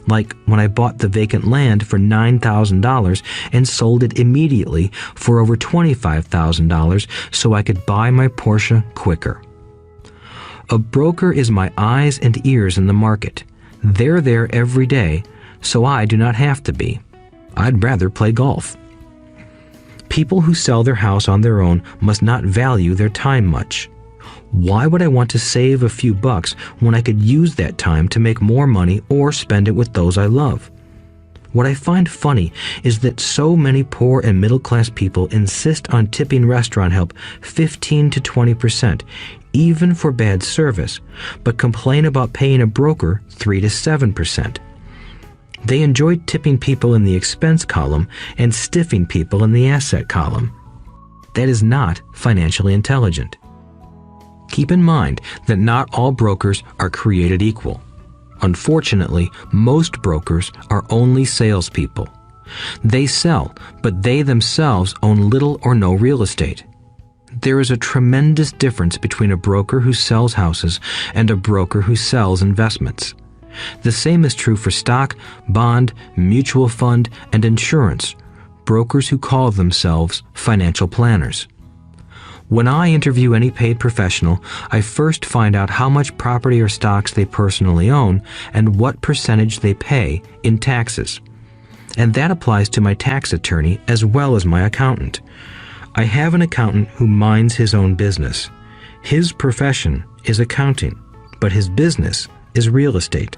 Like when I bought the vacant land for $9,000 and sold it immediately for over $25,000 so I could buy my Porsche quicker. A broker is my eyes and ears in the market. They're there every day, so I do not have to be. I'd rather play golf. People who sell their house on their own must not value their time much. Why would I want to save a few bucks when I could use that time to make more money or spend it with those I love? What I find funny is that so many poor and middle-class people insist on tipping restaurant help 15 to 20%, even for bad service, but complain about paying a broker 3 to 7%. They enjoy tipping people in the expense column and stiffing people in the asset column. That is not financially intelligent. Keep in mind that not all brokers are created equal. Unfortunately, most brokers are only salespeople. They sell, but they themselves own little or no real estate. There is a tremendous difference between a broker who sells houses and a broker who sells investments. The same is true for stock, bond, mutual fund, and insurance, brokers who call themselves financial planners. When I interview any paid professional, I first find out how much property or stocks they personally own and what percentage they pay in taxes. And that applies to my tax attorney as well as my accountant. I have an accountant who minds his own business. His profession is accounting, but his business is real estate.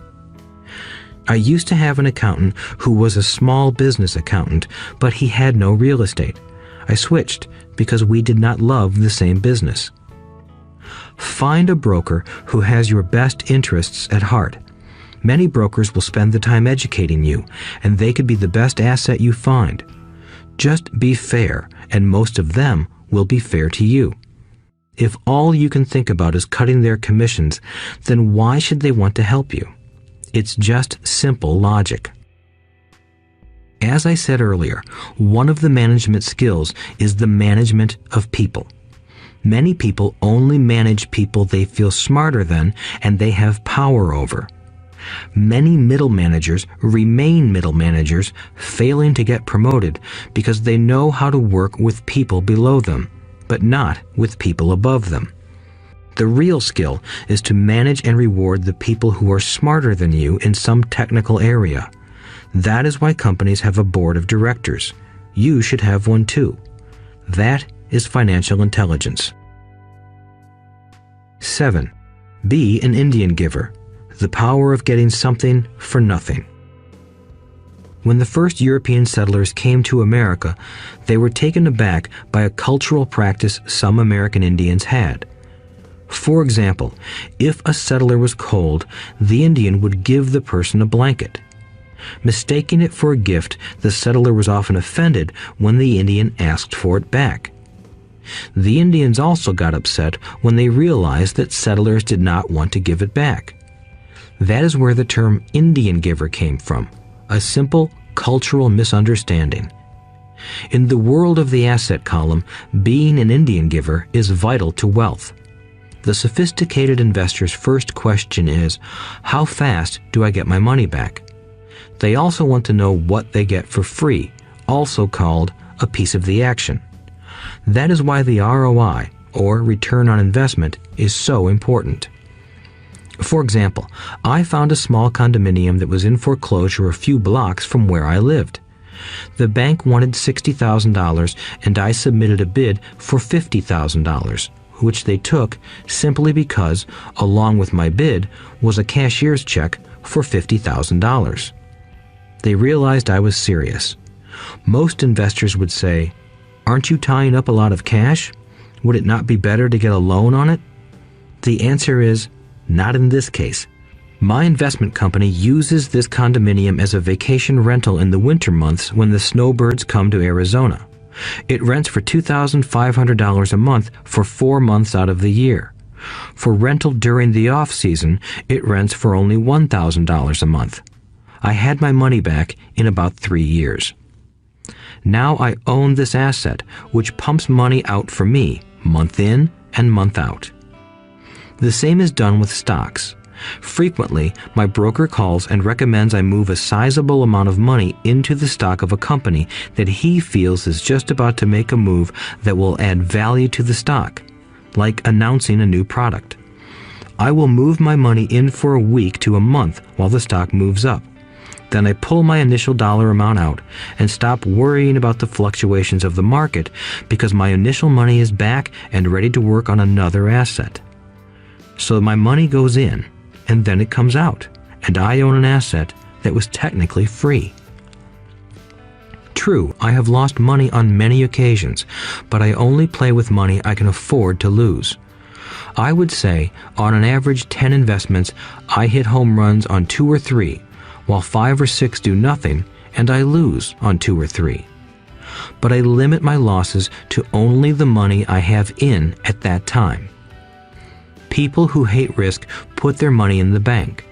I used to have an accountant who was a small business accountant, but he had no real estate. I switched because we did not love the same business. Find a broker who has your best interests at heart. Many brokers will spend the time educating you, and they could be the best asset you find. Just be fair, and most of them will be fair to you. If all you can think about is cutting their commissions, then why should they want to help you? It's just simple logic. As I said earlier, one of the management skills is the management of people. Many people only manage people they feel smarter than and they have power over. Many middle managers remain middle managers, failing to get promoted because they know how to work with people below them, but not with people above them. The real skill is to manage and reward the people who are smarter than you in some technical area. That is why companies have a board of directors. You should have one too. That is financial intelligence. 7. Be an Indian giver. The power of getting something for nothing. When the first European settlers came to America, they were taken aback by a cultural practice some American Indians had. For example, if a settler was cold, the Indian would give the person a blanket. Mistaking it for a gift, the settler was often offended when the Indian asked for it back. The Indians also got upset when they realized that settlers did not want to give it back. That is where the term Indian giver came from, a simple cultural misunderstanding. In the world of the asset column, being an Indian giver is vital to wealth. The sophisticated investor's first question is, how fast do I get my money back? They also want to know what they get for free, also called a piece of the action. That is why the ROI, or return on investment, is so important. For example, I found a small condominium that was in foreclosure a few blocks from where I lived. The bank wanted $60,000 and I submitted a bid for $50,000, which they took simply because, along with my bid, was a cashier's check for $50,000. They realized I was serious. Most investors would say, "Aren't you tying up a lot of cash? Would it not be better to get a loan on it?" The answer is, not in this case. My investment company uses this condominium as a vacation rental in the winter months when the snowbirds come to Arizona. It rents for $2,500 a month for 4 months out of the year. For rental during the off-season, it rents for only $1,000 a month. I had my money back in about 3 years. Now I own this asset, which pumps money out for me, month in and month out. The same is done with stocks. Frequently, my broker calls and recommends I move a sizable amount of money into the stock of a company that he feels is just about to make a move that will add value to the stock, like announcing a new product. I will move my money in for a week to a month while the stock moves up. Then I pull my initial dollar amount out and stop worrying about the fluctuations of the market because my initial money is back and ready to work on another asset. So my money goes in, and then it comes out, and I own an asset that was technically free. True, I have lost money on many occasions, but I only play with money I can afford to lose. I would say, on an average 10 investments, I hit home runs on 2 or 3, while 5 or 6 do nothing, and I lose on 2 or 3. But I limit my losses to only the money I have in at that time. People who hate risk put their money in the bank.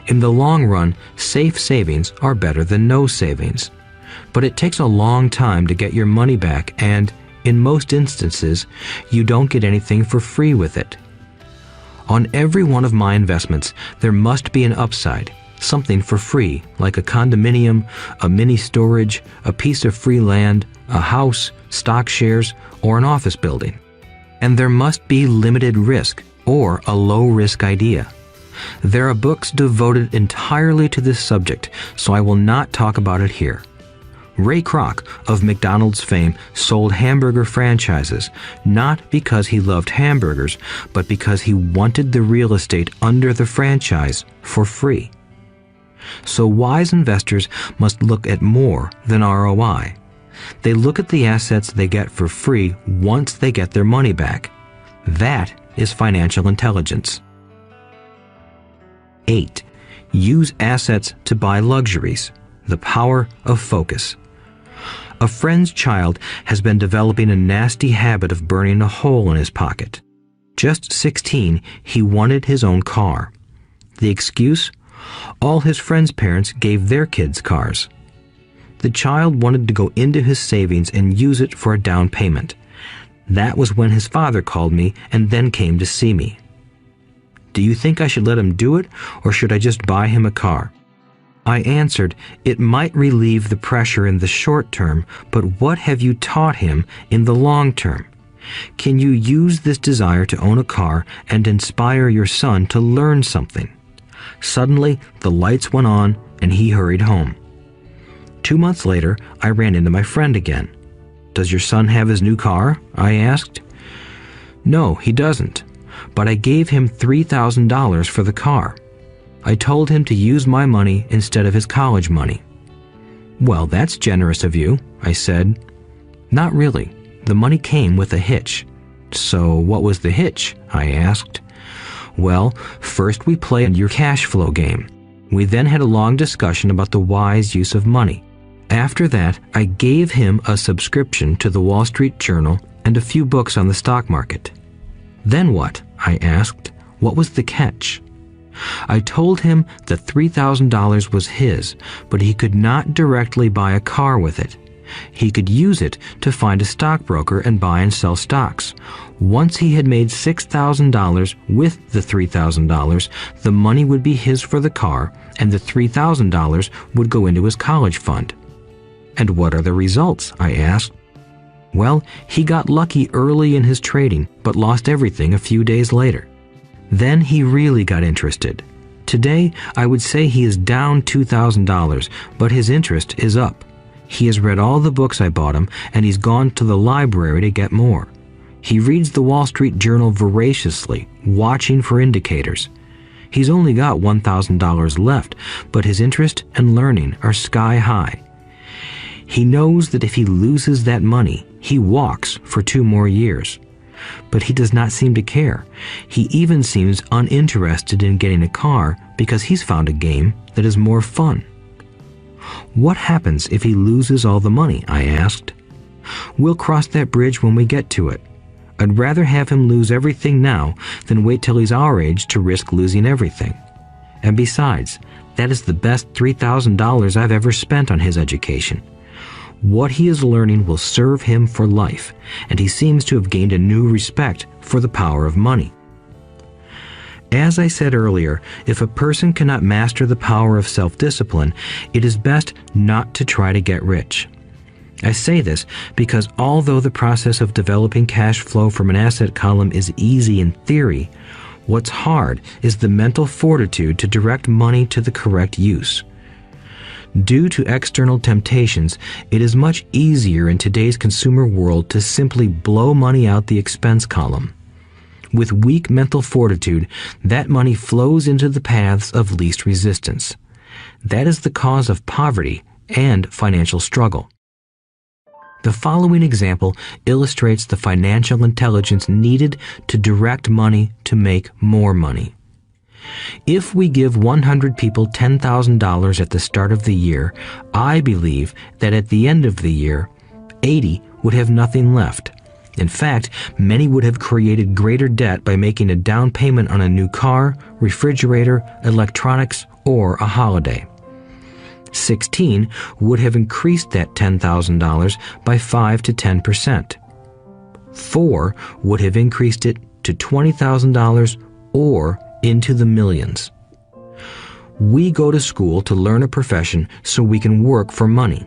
In the long run, safe savings are better than no savings. But it takes a long time to get your money back, and, in most instances, you don't get anything for free with it. On every one of my investments, there must be an upside, something for free, like a condominium, a mini storage, a piece of free land, a house, stock shares, or an office building. And there must be limited risk, or a low-risk idea. There are books devoted entirely to this subject, so I will not talk about it here. Ray Kroc of McDonald's fame sold hamburger franchises, not because he loved hamburgers, but because he wanted the real estate under the franchise for free. So wise investors must look at more than ROI. They look at the assets they get for free once they get their money back. That is financial intelligence. 8. Use assets to buy luxuries. The power of focus. A friend's child has been developing a nasty habit of burning a hole in his pocket. Just 16, he wanted his own car. The excuse? All his friends' parents gave their kids cars. The child wanted to go into his savings and use it for a down payment. That was when his father called me and then came to see me. "Do you think I should let him do it, or should I just buy him a car?" I answered, "It might relieve the pressure in the short term, but what have you taught him in the long term? Can you use this desire to own a car and inspire your son to learn something?" Suddenly, the lights went on and he hurried home. 2 months later, I ran into my friend again. "Does your son have his new car?" I asked. "No, he doesn't, but I gave him $3,000 for the car. I told him to use my money instead of his college money." "Well, that's generous of you," I said. "Not really. The money came with a hitch." "So what was the hitch?" I asked. "Well, first we played your cash flow game. We then had a long discussion about the wise use of money. After that, I gave him a subscription to the Wall Street Journal and a few books on the stock market." "Then what?" I asked. "What was the catch?" I told him that $3,000 was his, but he could not directly buy a car with it. He could use it to find a stockbroker and buy and sell stocks. Once he had made $6,000 with the $3,000, the money would be his for the car, and the $3,000 would go into his college fund. "And what are the results?" I asked. "Well, he got lucky early in his trading, but lost everything a few days later. Then he really got interested. Today, I would say he is down $2,000, but his interest is up. He has read all the books I bought him, and he's gone to the library to get more. He reads the Wall Street Journal voraciously, watching for indicators. He's only got $1,000 left, but his interest and learning are sky high. He knows that if he loses that money, he walks for 2 more years. But he does not seem to care. He even seems uninterested in getting a car because he's found a game that is more fun." "What happens if he loses all the money?" I asked. "We'll cross that bridge when we get to it. I'd rather have him lose everything now than wait till he's our age to risk losing everything. And besides, that is the best $3,000 I've ever spent on his education. What he is learning will serve him for life, and he seems to have gained a new respect for the power of money." As I said earlier, if a person cannot master the power of self-discipline, it is best not to try to get rich. I say this because although the process of developing cash flow from an asset column is easy in theory, what's hard is the mental fortitude to direct money to the correct use. Due to external temptations, it is much easier in today's consumer world to simply blow money out the expense column. With weak mental fortitude, that money flows into the paths of least resistance. That is the cause of poverty and financial struggle. The following example illustrates the financial intelligence needed to direct money to make more money. If we give 100 people $10,000 at the start of the year, I believe that at the end of the year, 80 would have nothing left. In fact, many would have created greater debt by making a down payment on a new car, refrigerator, electronics, or a holiday. 16 would have increased that $10,000 by 5 to 10%. 4 would have increased it to $20,000 or into the millions. We go to school to learn a profession so we can work for money.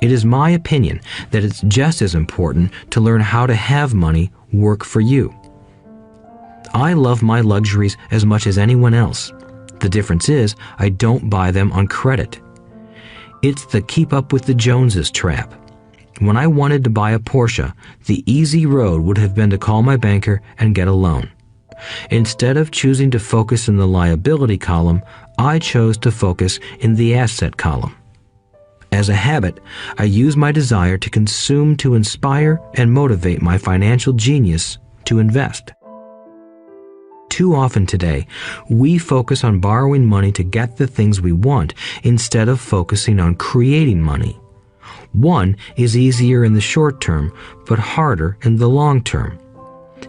It is my opinion that it's just as important to learn how to have money work for you. I love my luxuries as much as anyone else. The difference is I don't buy them on credit. It's the keep up with the Joneses trap. When I wanted to buy a Porsche, the easy road would have been to call my banker and get a loan. Instead of choosing to focus in the liability column, I chose to focus in the asset column. As a habit, I use my desire to consume to inspire and motivate my financial genius to invest. Too often today, we focus on borrowing money to get the things we want instead of focusing on creating money. One is easier in the short term, but harder in the long term.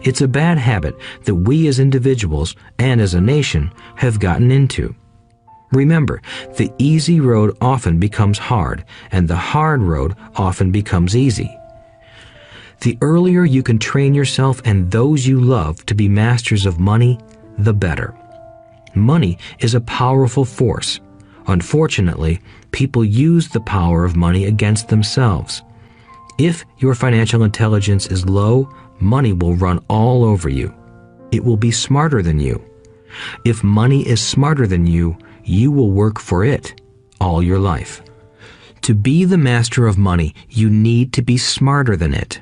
It's a bad habit that we as individuals and as a nation have gotten into. Remember, the easy road often becomes hard, and the hard road often becomes easy. The earlier you can train yourself and those you love to be masters of money, the better. Money is a powerful force. Unfortunately, people use the power of money against themselves. If your financial intelligence is low, money will run all over you. It will be smarter than you. If money is smarter than you, you will work for it all your life. To be the master of money, you need to be smarter than it.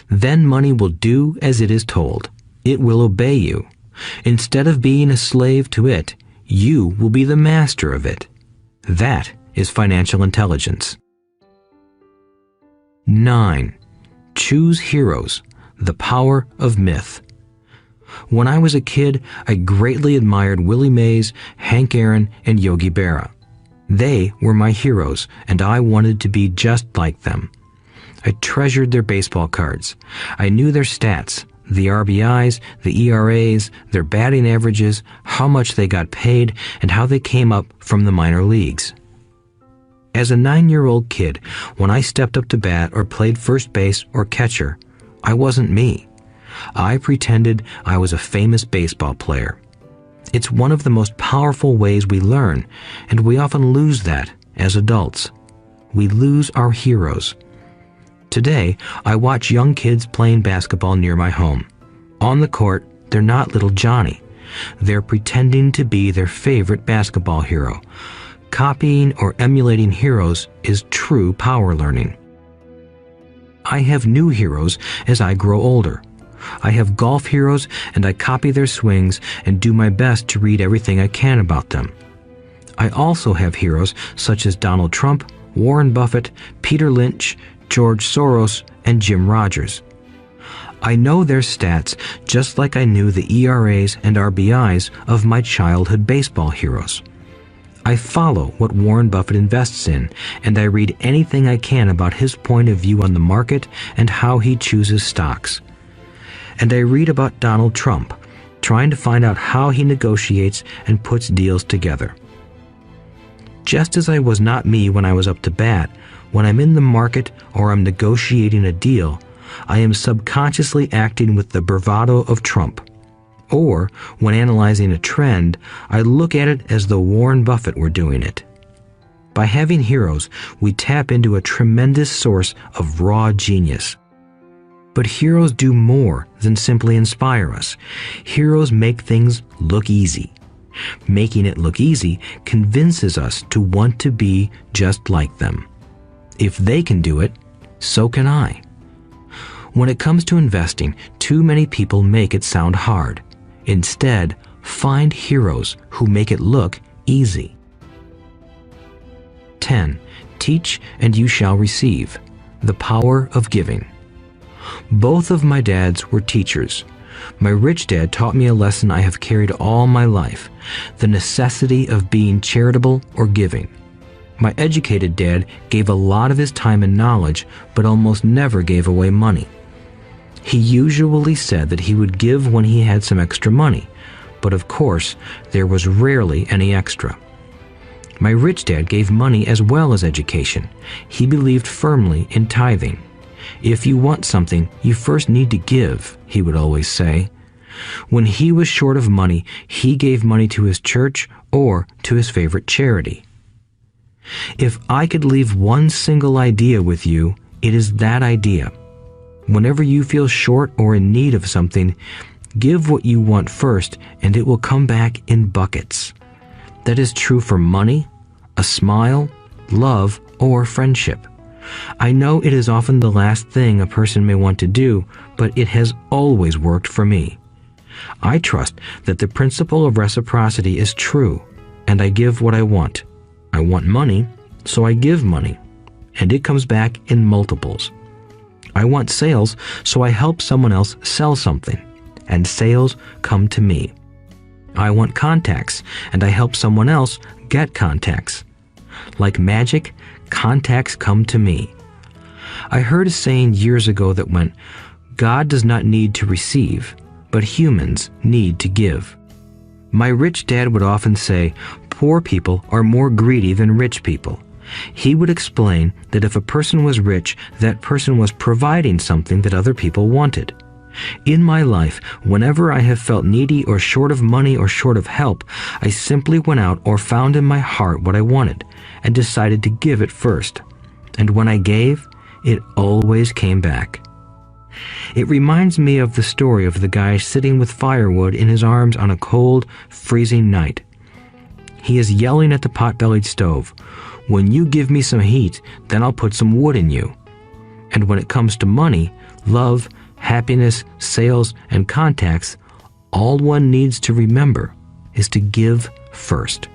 Then money will do as it is told. It will obey you. Instead of being a slave to it, you will be the master of it. That is financial intelligence. 9. Choose heroes. The power of myth. When I was a kid, I greatly admired Willie Mays, Hank Aaron, and Yogi Berra. They were my heroes, and I wanted to be just like them. I treasured their baseball cards. I knew their stats, the RBIs, the ERAs, their batting averages, how much they got paid, and how they came up from the minor leagues. As a 9-year-old kid, when I stepped up to bat or played first base or catcher, I wasn't me. I pretended I was a famous baseball player. It's one of the most powerful ways we learn, and we often lose that as adults. We lose our heroes. Today, I watch young kids playing basketball near my home. On the court, they're not little Johnny. They're pretending to be their favorite basketball hero. Copying or emulating heroes is true power learning. I have new heroes as I grow older. I have golf heroes, and I copy their swings and do my best to read everything I can about them. I also have heroes such as Donald Trump, Warren Buffett, Peter Lynch, George Soros, and Jim Rogers. I know their stats just like I knew the ERAs and RBIs of my childhood baseball heroes. I follow what Warren Buffett invests in, and I read anything I can about his point of view on the market and how he chooses stocks. And I read about Donald Trump, trying to find out how he negotiates and puts deals together. Just as I was not me when I was up to bat, when I'm in the market or I'm negotiating a deal, I am subconsciously acting with the bravado of Trump. Or, when analyzing a trend, I look at it as though Warren Buffett were doing it. By having heroes, we tap into a tremendous source of raw genius. But heroes do more than simply inspire us. Heroes make things look easy. Making it look easy convinces us to want to be just like them. If they can do it, so can I. When it comes to investing, too many people make it sound hard. Instead, find heroes who make it look easy. 10. Teach and you shall receive. The power of giving. Both of my dads were teachers. My rich dad taught me a lesson I have carried all my life, the necessity of being charitable or giving. My educated dad gave a lot of his time and knowledge, but almost never gave away money. He usually said that he would give when he had some extra money, but of course, there was rarely any extra. My rich dad gave money as well as education. He believed firmly in tithing. If you want something, you first need to give, he would always say. When he was short of money, he gave money to his church or to his favorite charity. If I could leave one single idea with you, it is that idea. Whenever you feel short or in need of something, give what you want first, and it will come back in buckets. That is true for money, a smile, love, or friendship. I know it is often the last thing a person may want to do, but it has always worked for me. I trust that the principle of reciprocity is true, and I give what I want. I want money, so I give money, and it comes back in multiples. I want sales, so I help someone else sell something, and sales come to me. I want contacts, and I help someone else get contacts. Like magic, contacts come to me. I heard a saying years ago that went, God does not need to receive, but humans need to give. My rich dad would often say, poor people are more greedy than rich people. He would explain that if a person was rich, that person was providing something that other people wanted. In my life, whenever I have felt needy or short of money or short of help, I simply went out or found in my heart what I wanted and decided to give it first. And when I gave, it always came back. It reminds me of the story of the guy sitting with firewood in his arms on a cold, freezing night. He is yelling at the pot-bellied stove, "When you give me some heat, then I'll put some wood in you." And when it comes to money, love, happiness, sales, and contacts, all one needs to remember is to give first.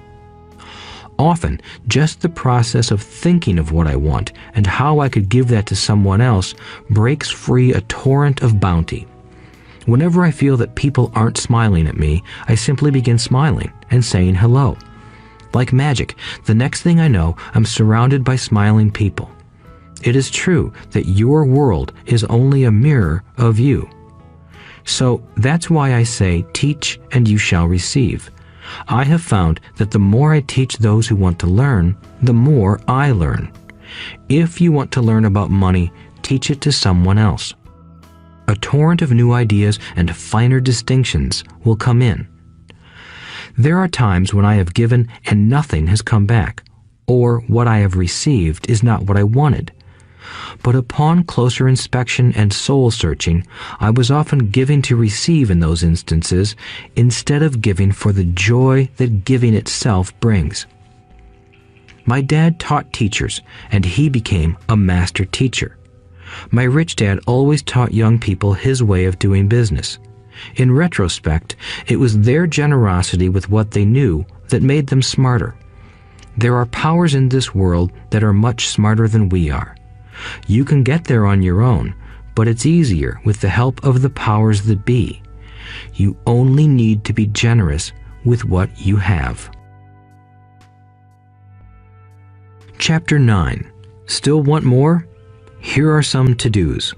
Often, just the process of thinking of what I want and how I could give that to someone else breaks free a torrent of bounty. Whenever I feel that people aren't smiling at me, I simply begin smiling and saying hello. Like magic, the next thing I know, I'm surrounded by smiling people. It is true that your world is only a mirror of you. So that's why I say, teach and you shall receive. I have found that the more I teach those who want to learn, the more I learn. If you want to learn about money, teach it to someone else. A torrent of new ideas and finer distinctions will come in. There are times when I have given and nothing has come back, or what I have received is not what I wanted. But upon closer inspection and soul-searching, I was often giving to receive in those instances, instead of giving for the joy that giving itself brings. My dad taught teachers, and he became a master teacher. My rich dad always taught young people his way of doing business. In retrospect, it was their generosity with what they knew that made them smarter. There are powers in this world that are much smarter than we are. You can get there on your own, but it's easier with the help of the powers that be. You only need to be generous with what you have. Chapter 9. Still want more? Here are some to-dos.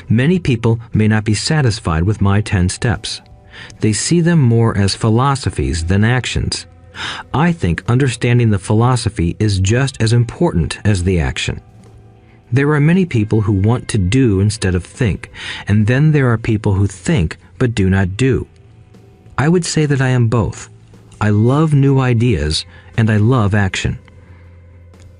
Many people may not be satisfied with my 10 steps. They see them more as philosophies than actions. I think understanding the philosophy is just as important as the action. There are many people who want to do instead of think, and then there are people who think but do not do. I would say that I am both. I love new ideas, and I love action.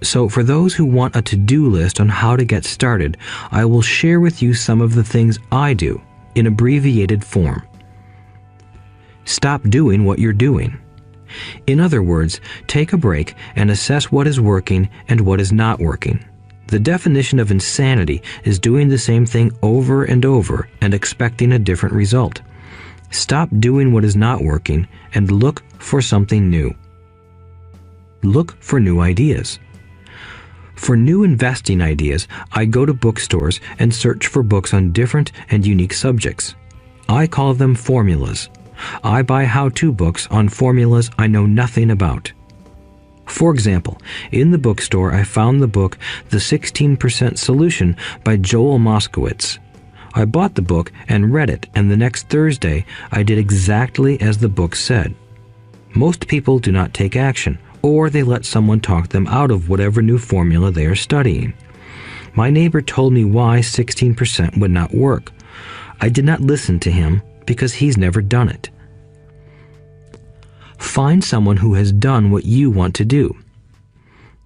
So for those who want a to-do list on how to get started, I will share with you some of the things I do in abbreviated form. Stop doing what you're doing. In other words, take a break and assess what is working and what is not working. The definition of insanity is doing the same thing over and over and expecting a different result. Stop doing what is not working and look for something new. Look for new ideas. For new investing ideas, I go to bookstores and search for books on different and unique subjects. I call them formulas. I buy how-to books on formulas I know nothing about. For example, in the bookstore I found the book The 16% Solution by Joel Moskowitz. I bought the book and read it, and the next Thursday I did exactly as the book said. Most people do not take action, or they let someone talk them out of whatever new formula they are studying. My neighbor told me why 16% would not work. I did not listen to him because he's never done it. Find someone who has done what you want to do.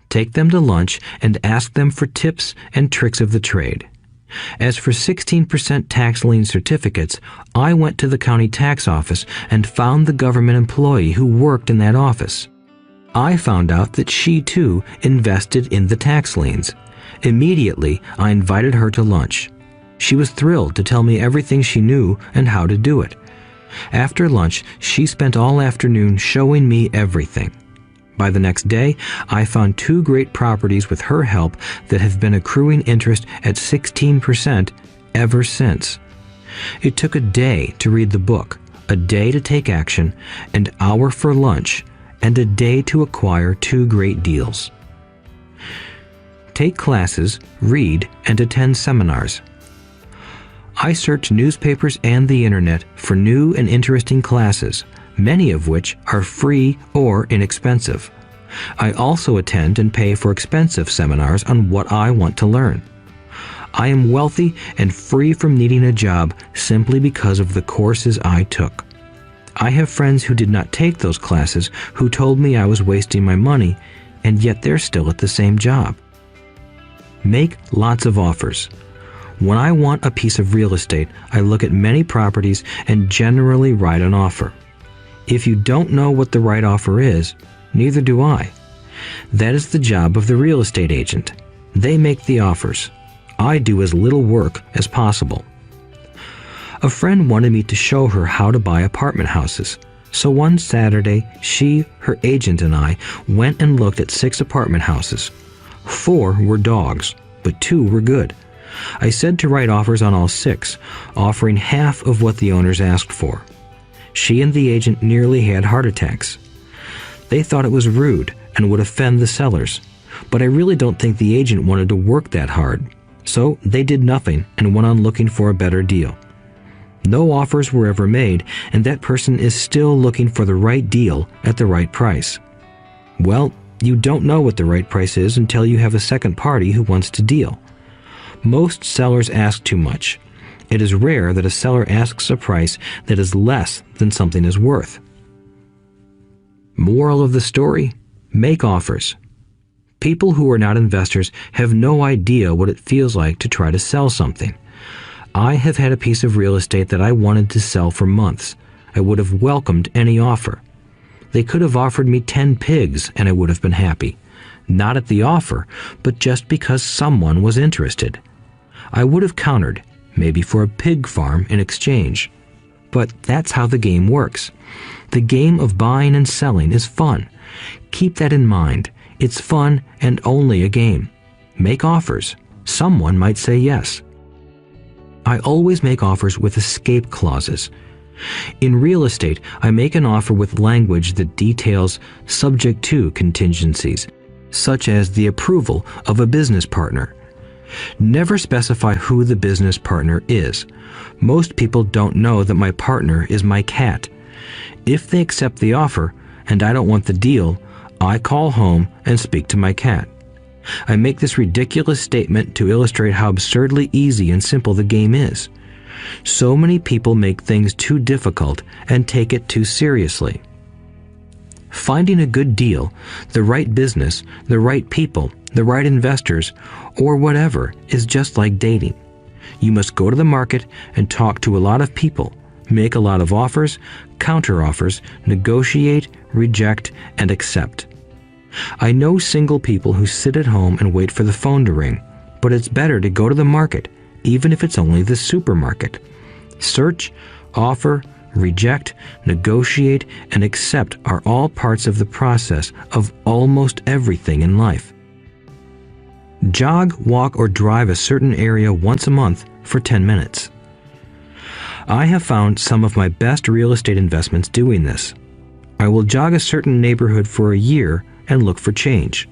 Take them to lunch and ask them for tips and tricks of the trade. As for 16% tax lien certificates, I went to the county tax office and found the government employee who worked in that office. I found out that she too invested in the tax liens. Immediately, I invited her to lunch. She was thrilled to tell me everything she knew and how to do it. After lunch, she spent all afternoon showing me everything. By the next day, I found 2 great properties with her help that have been accruing interest at 16% ever since. It took a day to read the book, a day to take action, an hour for lunch, and a day to acquire 2 great deals. Take classes, read, and attend seminars. I search newspapers and the internet for new and interesting classes, many of which are free or inexpensive. I also attend and pay for expensive seminars on what I want to learn. I am wealthy and free from needing a job simply because of the courses I took. I have friends who did not take those classes who told me I was wasting my money, and yet they're still at the same job. Make lots of offers. When I want a piece of real estate, I look at many properties and generally write an offer. If you don't know what the right offer is, neither do I. That is the job of the real estate agent. They make the offers. I do as little work as possible. A friend wanted me to show her how to buy apartment houses. So one Saturday, she, her agent, and I went and looked at 6 apartment houses. 4 were dogs, but 2 were good. I said to write offers on all 6, offering half of what the owners asked for. She and the agent nearly had heart attacks. They thought it was rude and would offend the sellers, but I really don't think the agent wanted to work that hard. So they did nothing and went on looking for a better deal. No offers were ever made, and that person is still looking for the right deal at the right price. Well, you don't know what the right price is until you have a second party who wants to deal. Most sellers ask too much. It is rare that a seller asks a price that is less than something is worth. Moral of the story: make offers. People who are not investors have no idea what it feels like to try to sell something. I have had a piece of real estate that I wanted to sell for months. I would have welcomed any offer. They could have offered me 10 pigs and I would have been happy. Not at the offer, but just because someone was interested. I would have countered, maybe for a pig farm in exchange. But that's how the game works. The game of buying and selling is fun. Keep that in mind. It's fun and only a game. Make offers. Someone might say yes. I always make offers with escape clauses. In real estate, I make an offer with language that details subject to contingencies, such as the approval of a business partner. Never specify who the business partner is. Most people don't know that my partner is my cat. If they accept the offer and I don't want the deal, I call home and speak to my cat. I make this ridiculous statement to illustrate how absurdly easy and simple the game is. So many people make things too difficult and take it too seriously. Finding a good deal, the right business, the right people, the right investors, or whatever is just like dating. You must go to the market and talk to a lot of people, make a lot of offers, counter-offers, negotiate, reject, and accept. I know single people who sit at home and wait for the phone to ring, but it's better to go to the market, even if it's only the supermarket. Search, offer, reject, negotiate, and accept are all parts of the process of almost everything in life. Jog, walk, or drive a certain area once a month for 10 minutes. I have found some of my best real estate investments doing this. I will jog a certain neighborhood for a year and look for change.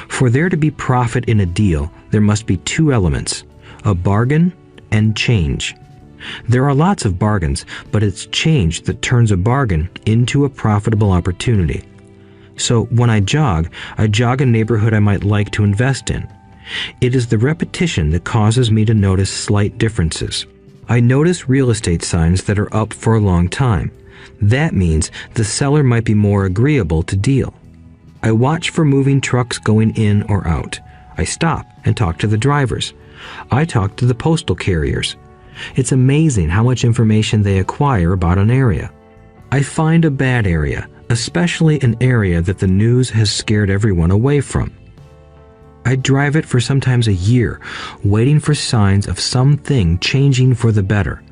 For there to be profit in a deal, there must be 2 elements: a bargain and change. There are lots of bargains, but it's change that turns a bargain into a profitable opportunity. So when I jog a neighborhood I might like to invest in. It is the repetition that causes me to notice slight differences. I notice real estate signs that are up for a long time. That means the seller might be more agreeable to deal. I watch for moving trucks going in or out. I stop and talk to the drivers. I talk to the postal carriers. It's amazing how much information they acquire about an area. I find a bad area, especially an area that the news has scared everyone away from. I drive it for sometimes a year, waiting for signs of something changing for the better.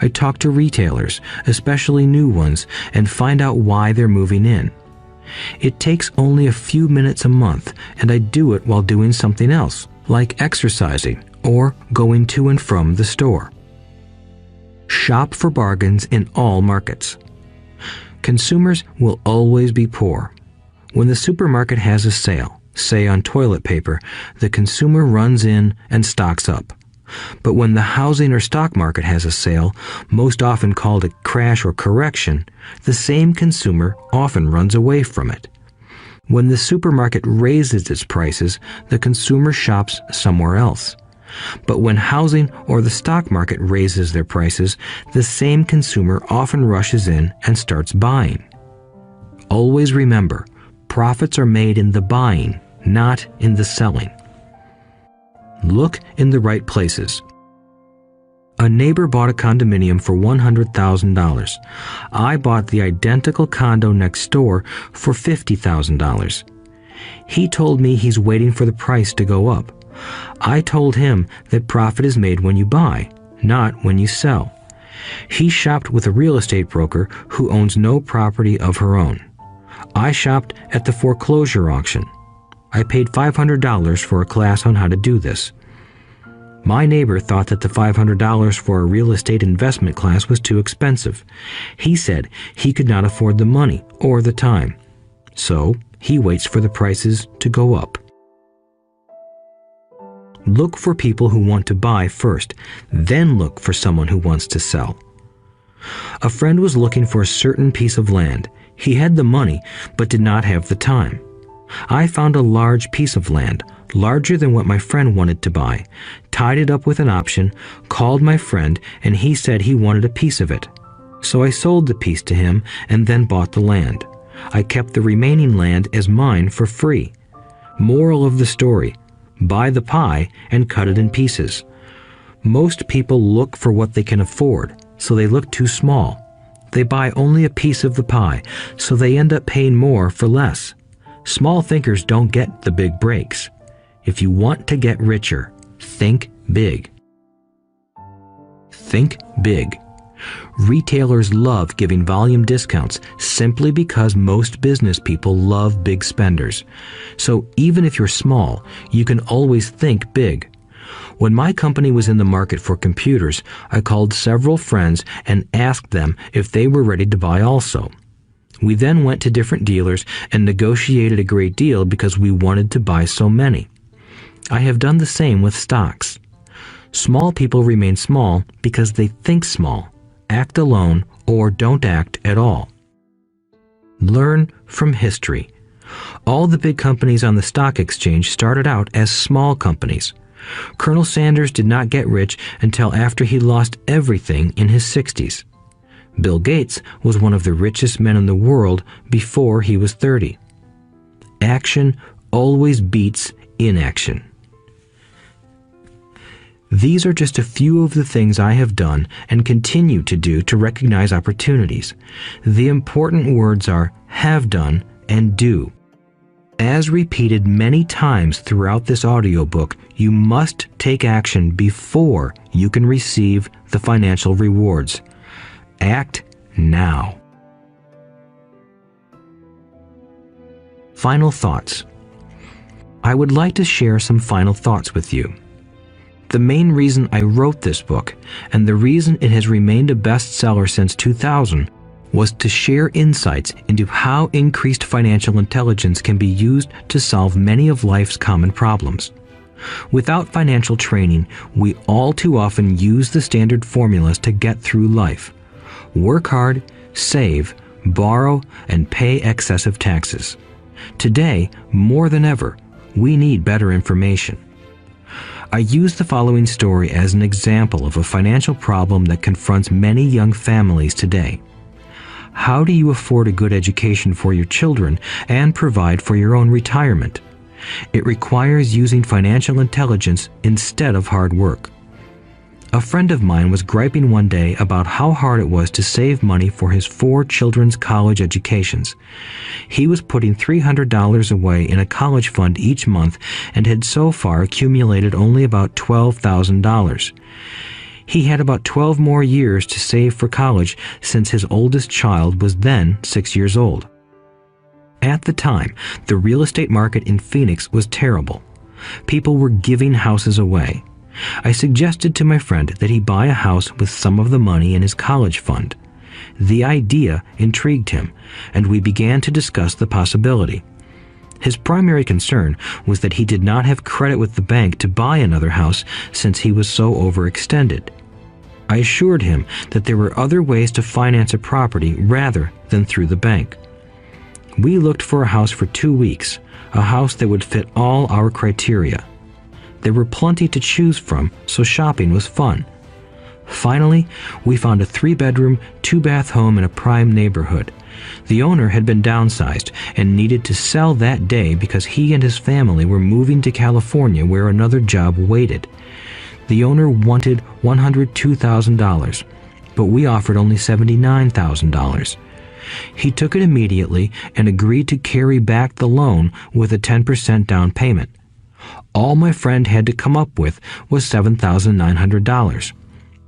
I talk to retailers, especially new ones, and find out why they're moving in. It takes only a few minutes a month, and I do it while doing something else, like exercising or going to and from the store. Shop for bargains in all markets. Consumers will always be poor. When the supermarket has a sale, say on toilet paper, the consumer runs in and stocks up. But when the housing or stock market has a sale, most often called a crash or correction, the same consumer often runs away from it. When the supermarket raises its prices, the consumer shops somewhere else. But when housing or the stock market raises their prices, the same consumer often rushes in and starts buying. Always remember, profits are made in the buying, not in the selling. Look in the right places. A neighbor bought a condominium for $100,000. I bought the identical condo next door for $50,000. He told me he's waiting for the price to go up. I told him that profit is made when you buy, not when you sell. He shopped with a real estate broker who owns no property of her own. I shopped at the foreclosure auction. I paid $500 for a class on how to do this. My neighbor thought that the $500 for a real estate investment class was too expensive. He said he could not afford the money or the time. So he waits for the prices to go up. Look for people who want to buy first, then look for someone who wants to sell. A friend was looking for a certain piece of land. He had the money, but did not have the time. I found a large piece of land, larger than what my friend wanted to buy, tied it up with an option, called my friend, and he said he wanted a piece of it. So I sold the piece to him and then bought the land. I kept the remaining land as mine for free. Moral of the story: buy the pie and cut it in pieces. Most people look for what they can afford, so they look too small. They buy only a piece of the pie, so they end up paying more for less. Small thinkers don't get the big breaks. If you want to get richer, think big. Think big. Retailers love giving volume discounts simply because most business people love big spenders. So even if you're small, you can always think big. When my company was in the market for computers, I called several friends and asked them if they were ready to buy also. We then went to different dealers and negotiated a great deal because we wanted to buy so many. I have done the same with stocks. Small people remain small because they think small, act alone, or don't act at all. Learn from history. All the big companies on the stock exchange started out as small companies. Colonel Sanders did not get rich until after he lost everything in his 60s. Bill Gates was one of the richest men in the world before he was 30. Action always beats inaction. These are just a few of the things I have done and continue to do to recognize opportunities. The important words are have done and do. As repeated many times throughout this audiobook, you must take action before you can receive the financial rewards. Act now. Final thoughts. I would like to share some final thoughts with you. The main reason I wrote this book, and the reason it has remained a bestseller since 2000, was to share insights into how increased financial intelligence can be used to solve many of life's common problems. Without financial training, we all too often use the standard formulas to get through life. Work hard, save, borrow, and pay excessive taxes. Today, more than ever, we need better information. I use the following story as an example of a financial problem that confronts many young families today. How do you afford a good education for your children and provide for your own retirement? It requires using financial intelligence instead of hard work. A friend of mine was griping one day about how hard it was to save money for his 4 children's college educations. He was putting $300 away in a college fund each month and had so far accumulated only about $12,000. He had about 12 more years to save for college since his oldest child was then 6 years old. At the time, the real estate market in Phoenix was terrible. People were giving houses away. I suggested to my friend that he buy a house with some of the money in his college fund. The idea intrigued him, and we began to discuss the possibility. His primary concern was that he did not have credit with the bank to buy another house since he was so overextended. I assured him that there were other ways to finance a property rather than through the bank. We looked for a house for 2 weeks, a house that would fit all our criteria. There were plenty to choose from, so shopping was fun. Finally, we found a 3-bedroom, 2-bath home in a prime neighborhood. The owner had been downsized and needed to sell that day because he and his family were moving to California where another job waited. The owner wanted $102,000, but we offered only $79,000. He took it immediately and agreed to carry back the loan with a 10% down payment. All my friend had to come up with was $7,900.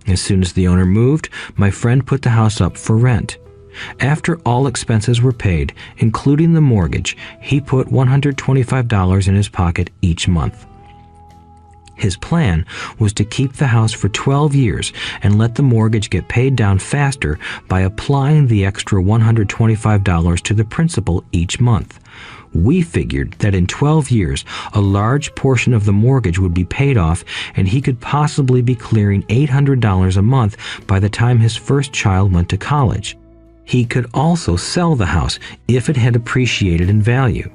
As soon as the owner moved, my friend put the house up for rent. After all expenses were paid, including the mortgage, he put $125 in his pocket each month. His plan was to keep the house for 12 years and let the mortgage get paid down faster by applying the extra $125 to the principal each month. We figured that in 12 years, a large portion of the mortgage would be paid off and he could possibly be clearing $800 a month by the time his first child went to college. He could also sell the house if it had appreciated in value.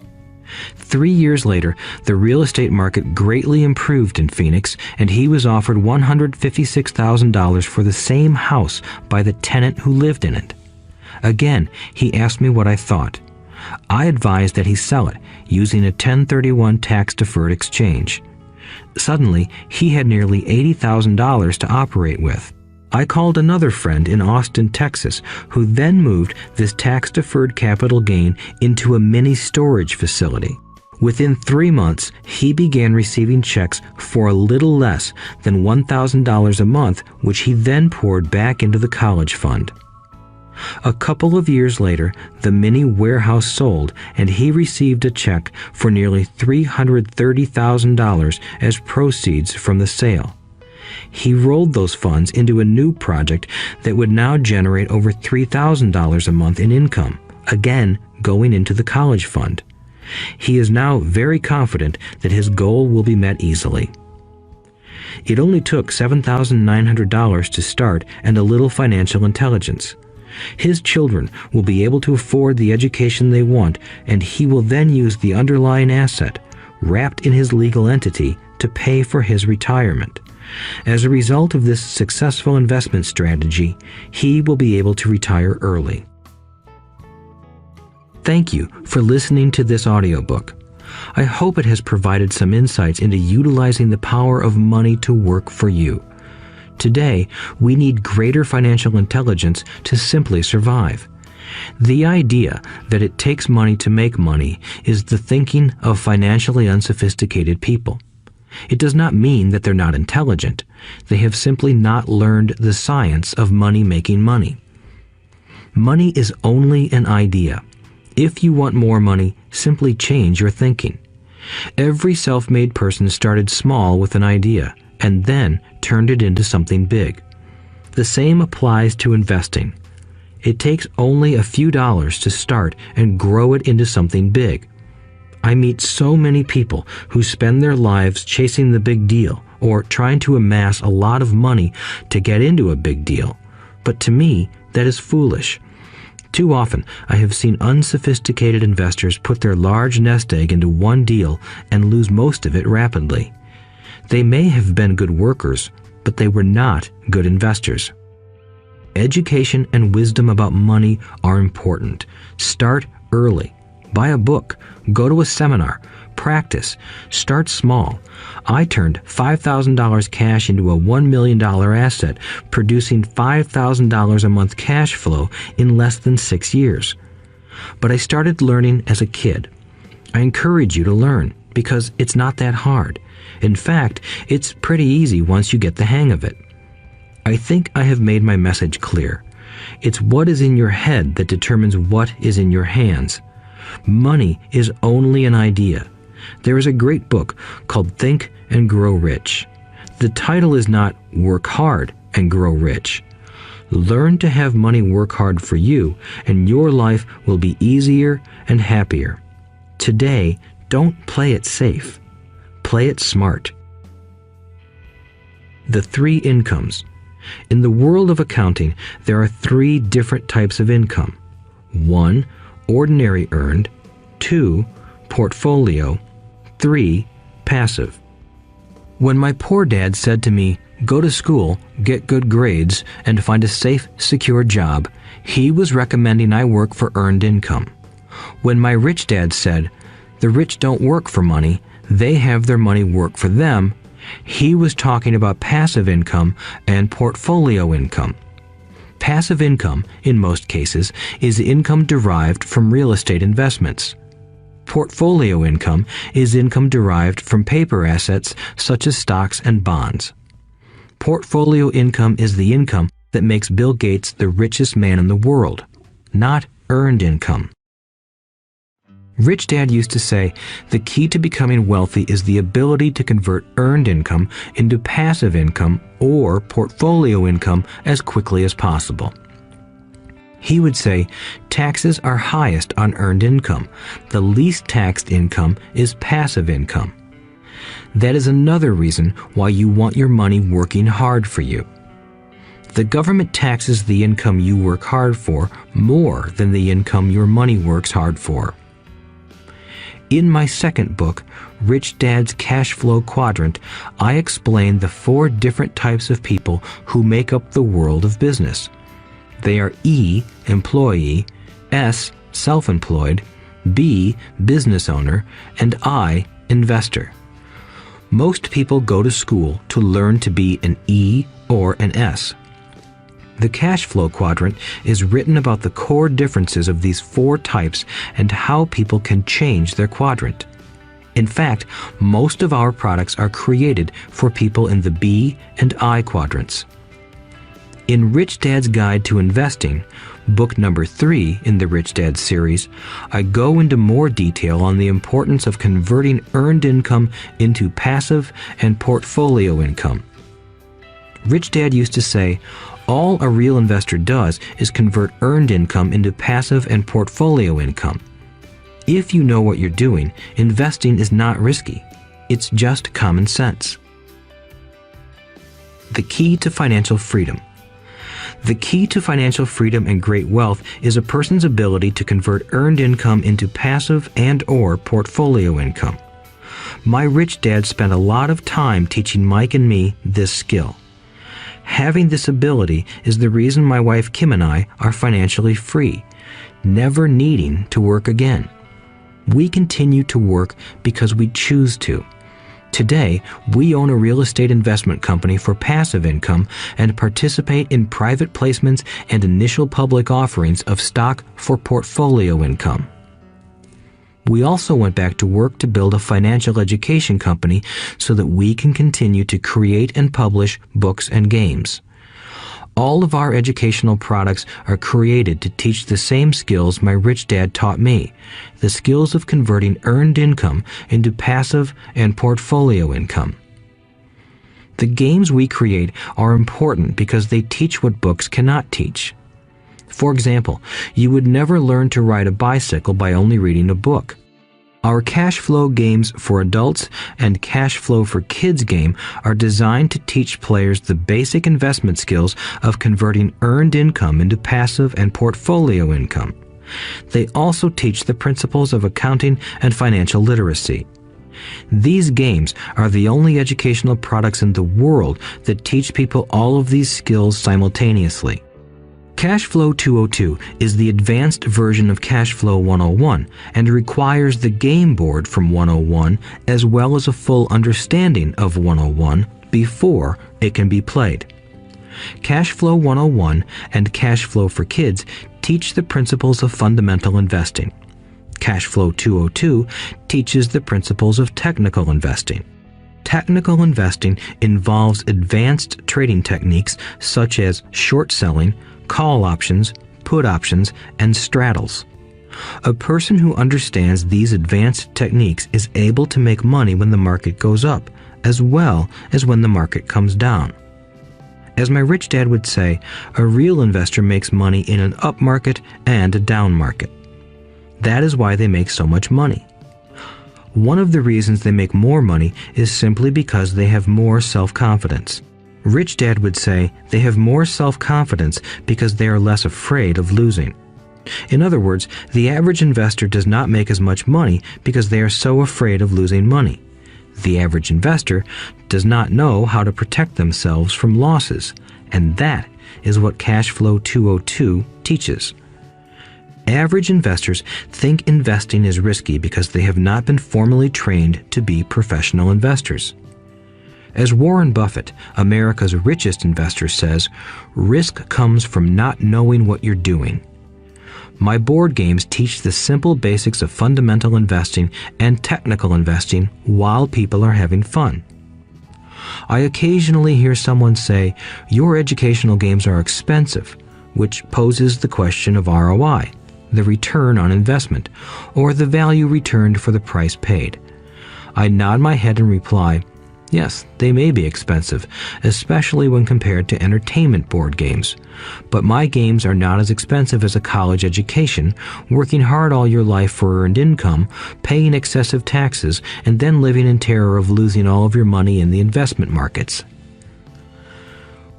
3 years later, the real estate market greatly improved in Phoenix, and he was offered $156,000 for the same house by the tenant who lived in it. Again, he asked me what I thought. I advised that he sell it using a 1031 tax-deferred exchange. Suddenly, he had nearly $80,000 to operate with. I called another friend in Austin, Texas, who then moved this tax-deferred capital gain into a mini storage facility. Within 3 months, he began receiving checks for a little less than $1,000 a month, which he then poured back into the college fund. A couple of years later, the mini warehouse sold, and he received a check for nearly $330,000 as proceeds from the sale. He rolled those funds into a new project that would now generate over $3,000 a month in income, again going into the college fund. He is now very confident that his goal will be met easily. It only took $7,900 to start and a little financial intelligence. His children will be able to afford the education they want, and he will then use the underlying asset, wrapped in his legal entity, to pay for his retirement. As a result of this successful investment strategy, he will be able to retire early. Thank you for listening to this audiobook. I hope it has provided some insights into utilizing the power of money to work for you. Today, we need greater financial intelligence to simply survive. The idea that it takes money to make money is the thinking of financially unsophisticated people. It does not mean that they're not intelligent. They have simply not learned the science of money making money. Money is only an idea. If you want more money, simply change your thinking. Every self-made person started small with an idea and then turned it into something big. The same applies to investing. It takes only a few dollars to start and grow it into something big. I meet so many people who spend their lives chasing the big deal or trying to amass a lot of money to get into a big deal. But to me, that is foolish. Too often, I have seen unsophisticated investors put their large nest egg into one deal and lose most of it rapidly. They may have been good workers, but they were not good investors. Education and wisdom about money are important. Start early. Buy a book, go to a seminar, practice, start small. I turned $5,000 cash into a $1 million asset, producing $5,000 a month cash flow in less than 6 years. But I started learning as a kid. I encourage you to learn because it's not that hard. In fact, it's pretty easy once you get the hang of it. I think I have made my message clear. It's what is in your head that determines what is in your hands. Money is only an idea. There is a great book called Think and Grow Rich. The title is not Work Hard and Grow Rich. Learn to have money work hard for you, and your life will be easier and happier. Today, don't play it safe. Play it smart. The 3 incomes. In the world of accounting, there are 3 different types of income. 1, ordinary earned. 2, portfolio. 3, passive. When my poor dad said to me, "Go to school, get good grades, and find a safe, secure job," he was recommending I work for earned income. When my rich dad said, "The rich don't work for money, they have their money work for them," he was talking about passive income and portfolio income. Passive income, in most cases, is income derived from real estate investments. Portfolio income is income derived from paper assets such as stocks and bonds. Portfolio income is the income that makes Bill Gates the richest man in the world, not earned income. Rich Dad used to say, the key to becoming wealthy is the ability to convert earned income into passive income or portfolio income as quickly as possible. He would say, taxes are highest on earned income. The least taxed income is passive income. That is another reason why you want your money working hard for you. The government taxes the income you work hard for more than the income your money works hard for. In my second book, Rich Dad's Cash Flow Quadrant, I explain the 4 different types of people who make up the world of business. They are E, employee, S, self-employed, B, business owner, and I, investor. Most people go to school to learn to be an E or an S. The cash flow quadrant is written about the core differences of these 4 types and how people can change their quadrant. In fact, most of our products are created for people in the B and I quadrants. In Rich Dad's Guide to Investing, book number 3 in the Rich Dad series, I go into more detail on the importance of converting earned income into passive and portfolio income. Rich Dad used to say, all a real investor does is convert earned income into passive and portfolio income. If you know what you're doing, investing is not risky. It's just common sense. The key to financial freedom. The key to financial freedom and great wealth is a person's ability to convert earned income into passive and/or portfolio income. My rich dad spent a lot of time teaching Mike and me this skill. Having this ability is the reason my wife Kim and I are financially free, never needing to work again. We continue to work because we choose to. Today, we own a real estate investment company for passive income and participate in private placements and initial public offerings of stock for portfolio income. We also went back to work to build a financial education company so that we can continue to create and publish books and games. All of our educational products are created to teach the same skills my rich dad taught me, the skills of converting earned income into passive and portfolio income. The games we create are important because they teach what books cannot teach. For example, you would never learn to ride a bicycle by only reading a book. Our cash flow games for adults and cash flow for kids game are designed to teach players the basic investment skills of converting earned income into passive and portfolio income. They also teach the principles of accounting and financial literacy. These games are the only educational products in the world that teach people all of these skills simultaneously. Cash Flow 202 is the advanced version of Cash Flow 101 and requires the game board from 101 as well as a full understanding of 101 before it can be played. Cash Flow 101 and Cash Flow for Kids teach the principles of fundamental investing. Cash Flow 202 teaches the principles of technical investing. Technical investing involves advanced trading techniques such as short selling, call options, put options, and straddles. A person who understands these advanced techniques is able to make money when the market goes up, as well as when the market comes down. As my rich dad would say, a real investor makes money in an up market and a down market. That is why they make so much money. One of the reasons they make more money is simply because they have more self-confidence. Rich Dad would say they have more self-confidence because they are less afraid of losing. In other words, the average investor does not make as much money because they are so afraid of losing money. The average investor does not know how to protect themselves from losses, and that is what Cash Flow 202 teaches. Average investors think investing is risky because they have not been formally trained to be professional investors. As Warren Buffett, America's richest investor, says, risk comes from not knowing what you're doing. My board games teach the simple basics of fundamental investing and technical investing while people are having fun. I occasionally hear someone say, "Your educational games are expensive," which poses the question of ROI, the return on investment, or the value returned for the price paid. I nod my head and reply, yes, they may be expensive, especially when compared to entertainment board games. But my games are not as expensive as a college education, working hard all your life for earned income, paying excessive taxes, and then living in terror of losing all of your money in the investment markets.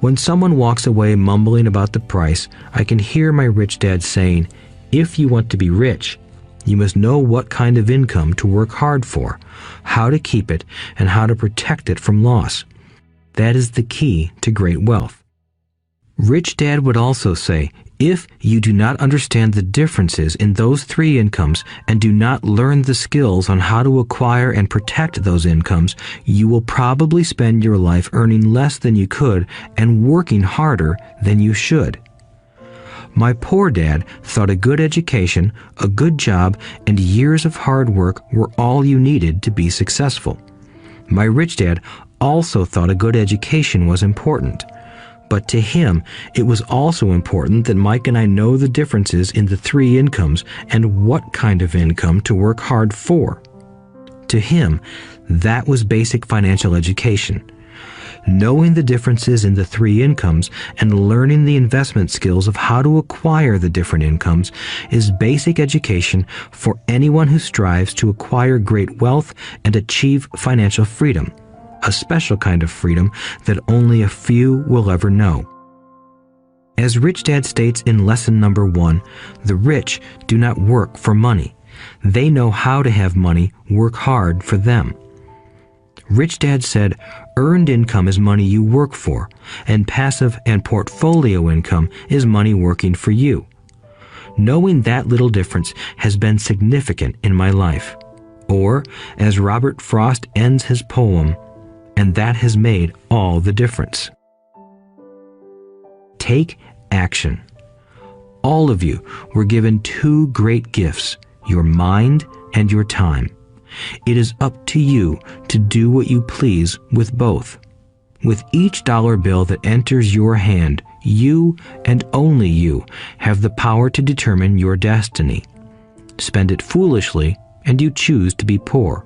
When someone walks away mumbling about the price, I can hear my rich dad saying, "If you want to be rich, you must know what kind of income to work hard for, how to keep it, and how to protect it from loss. That is the key to great wealth." Rich Dad would also say, if you do not understand the differences in those three incomes and do not learn the skills on how to acquire and protect those incomes, you will probably spend your life earning less than you could and working harder than you should. My poor dad thought a good education, a good job, and years of hard work were all you needed to be successful. My rich dad also thought a good education was important. But to him, it was also important that Mike and I know the differences in the three incomes and what kind of income to work hard for. To him, that was basic financial education. Knowing the differences in the three incomes and learning the investment skills of how to acquire the different incomes is basic education for anyone who strives to acquire great wealth and achieve financial freedom, a special kind of freedom that only a few will ever know. As Rich Dad states in lesson number 1, the rich do not work for money. They know how to have money work hard for them. Rich Dad said, earned income is money you work for, and passive and portfolio income is money working for you. Knowing that little difference has been significant in my life. Or, as Robert Frost ends his poem, and that has made all the difference. Take action. All of you were given two great gifts, your mind and your time. It is up to you to do what you please with both. With each dollar bill that enters your hand, you and only you have the power to determine your destiny. Spend it foolishly and you choose to be poor.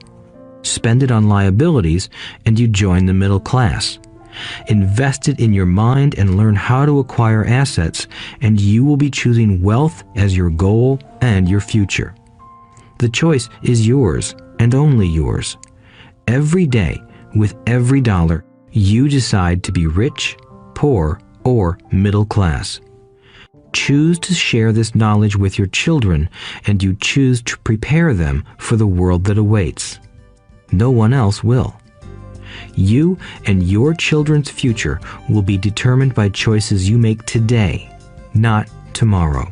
Spend it on liabilities and you join the middle class. Invest it in your mind and learn how to acquire assets, and you will be choosing wealth as your goal and your future. The choice is yours and only yours. Every day, with every dollar, you decide to be rich, poor, or middle class. Choose to share this knowledge with your children, and you choose to prepare them for the world that awaits. No one else will. You and your children's future will be determined by choices you make today, not tomorrow.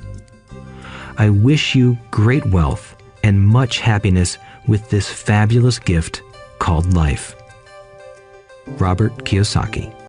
I wish you great wealth and much happiness with this fabulous gift called life. Robert Kiyosaki.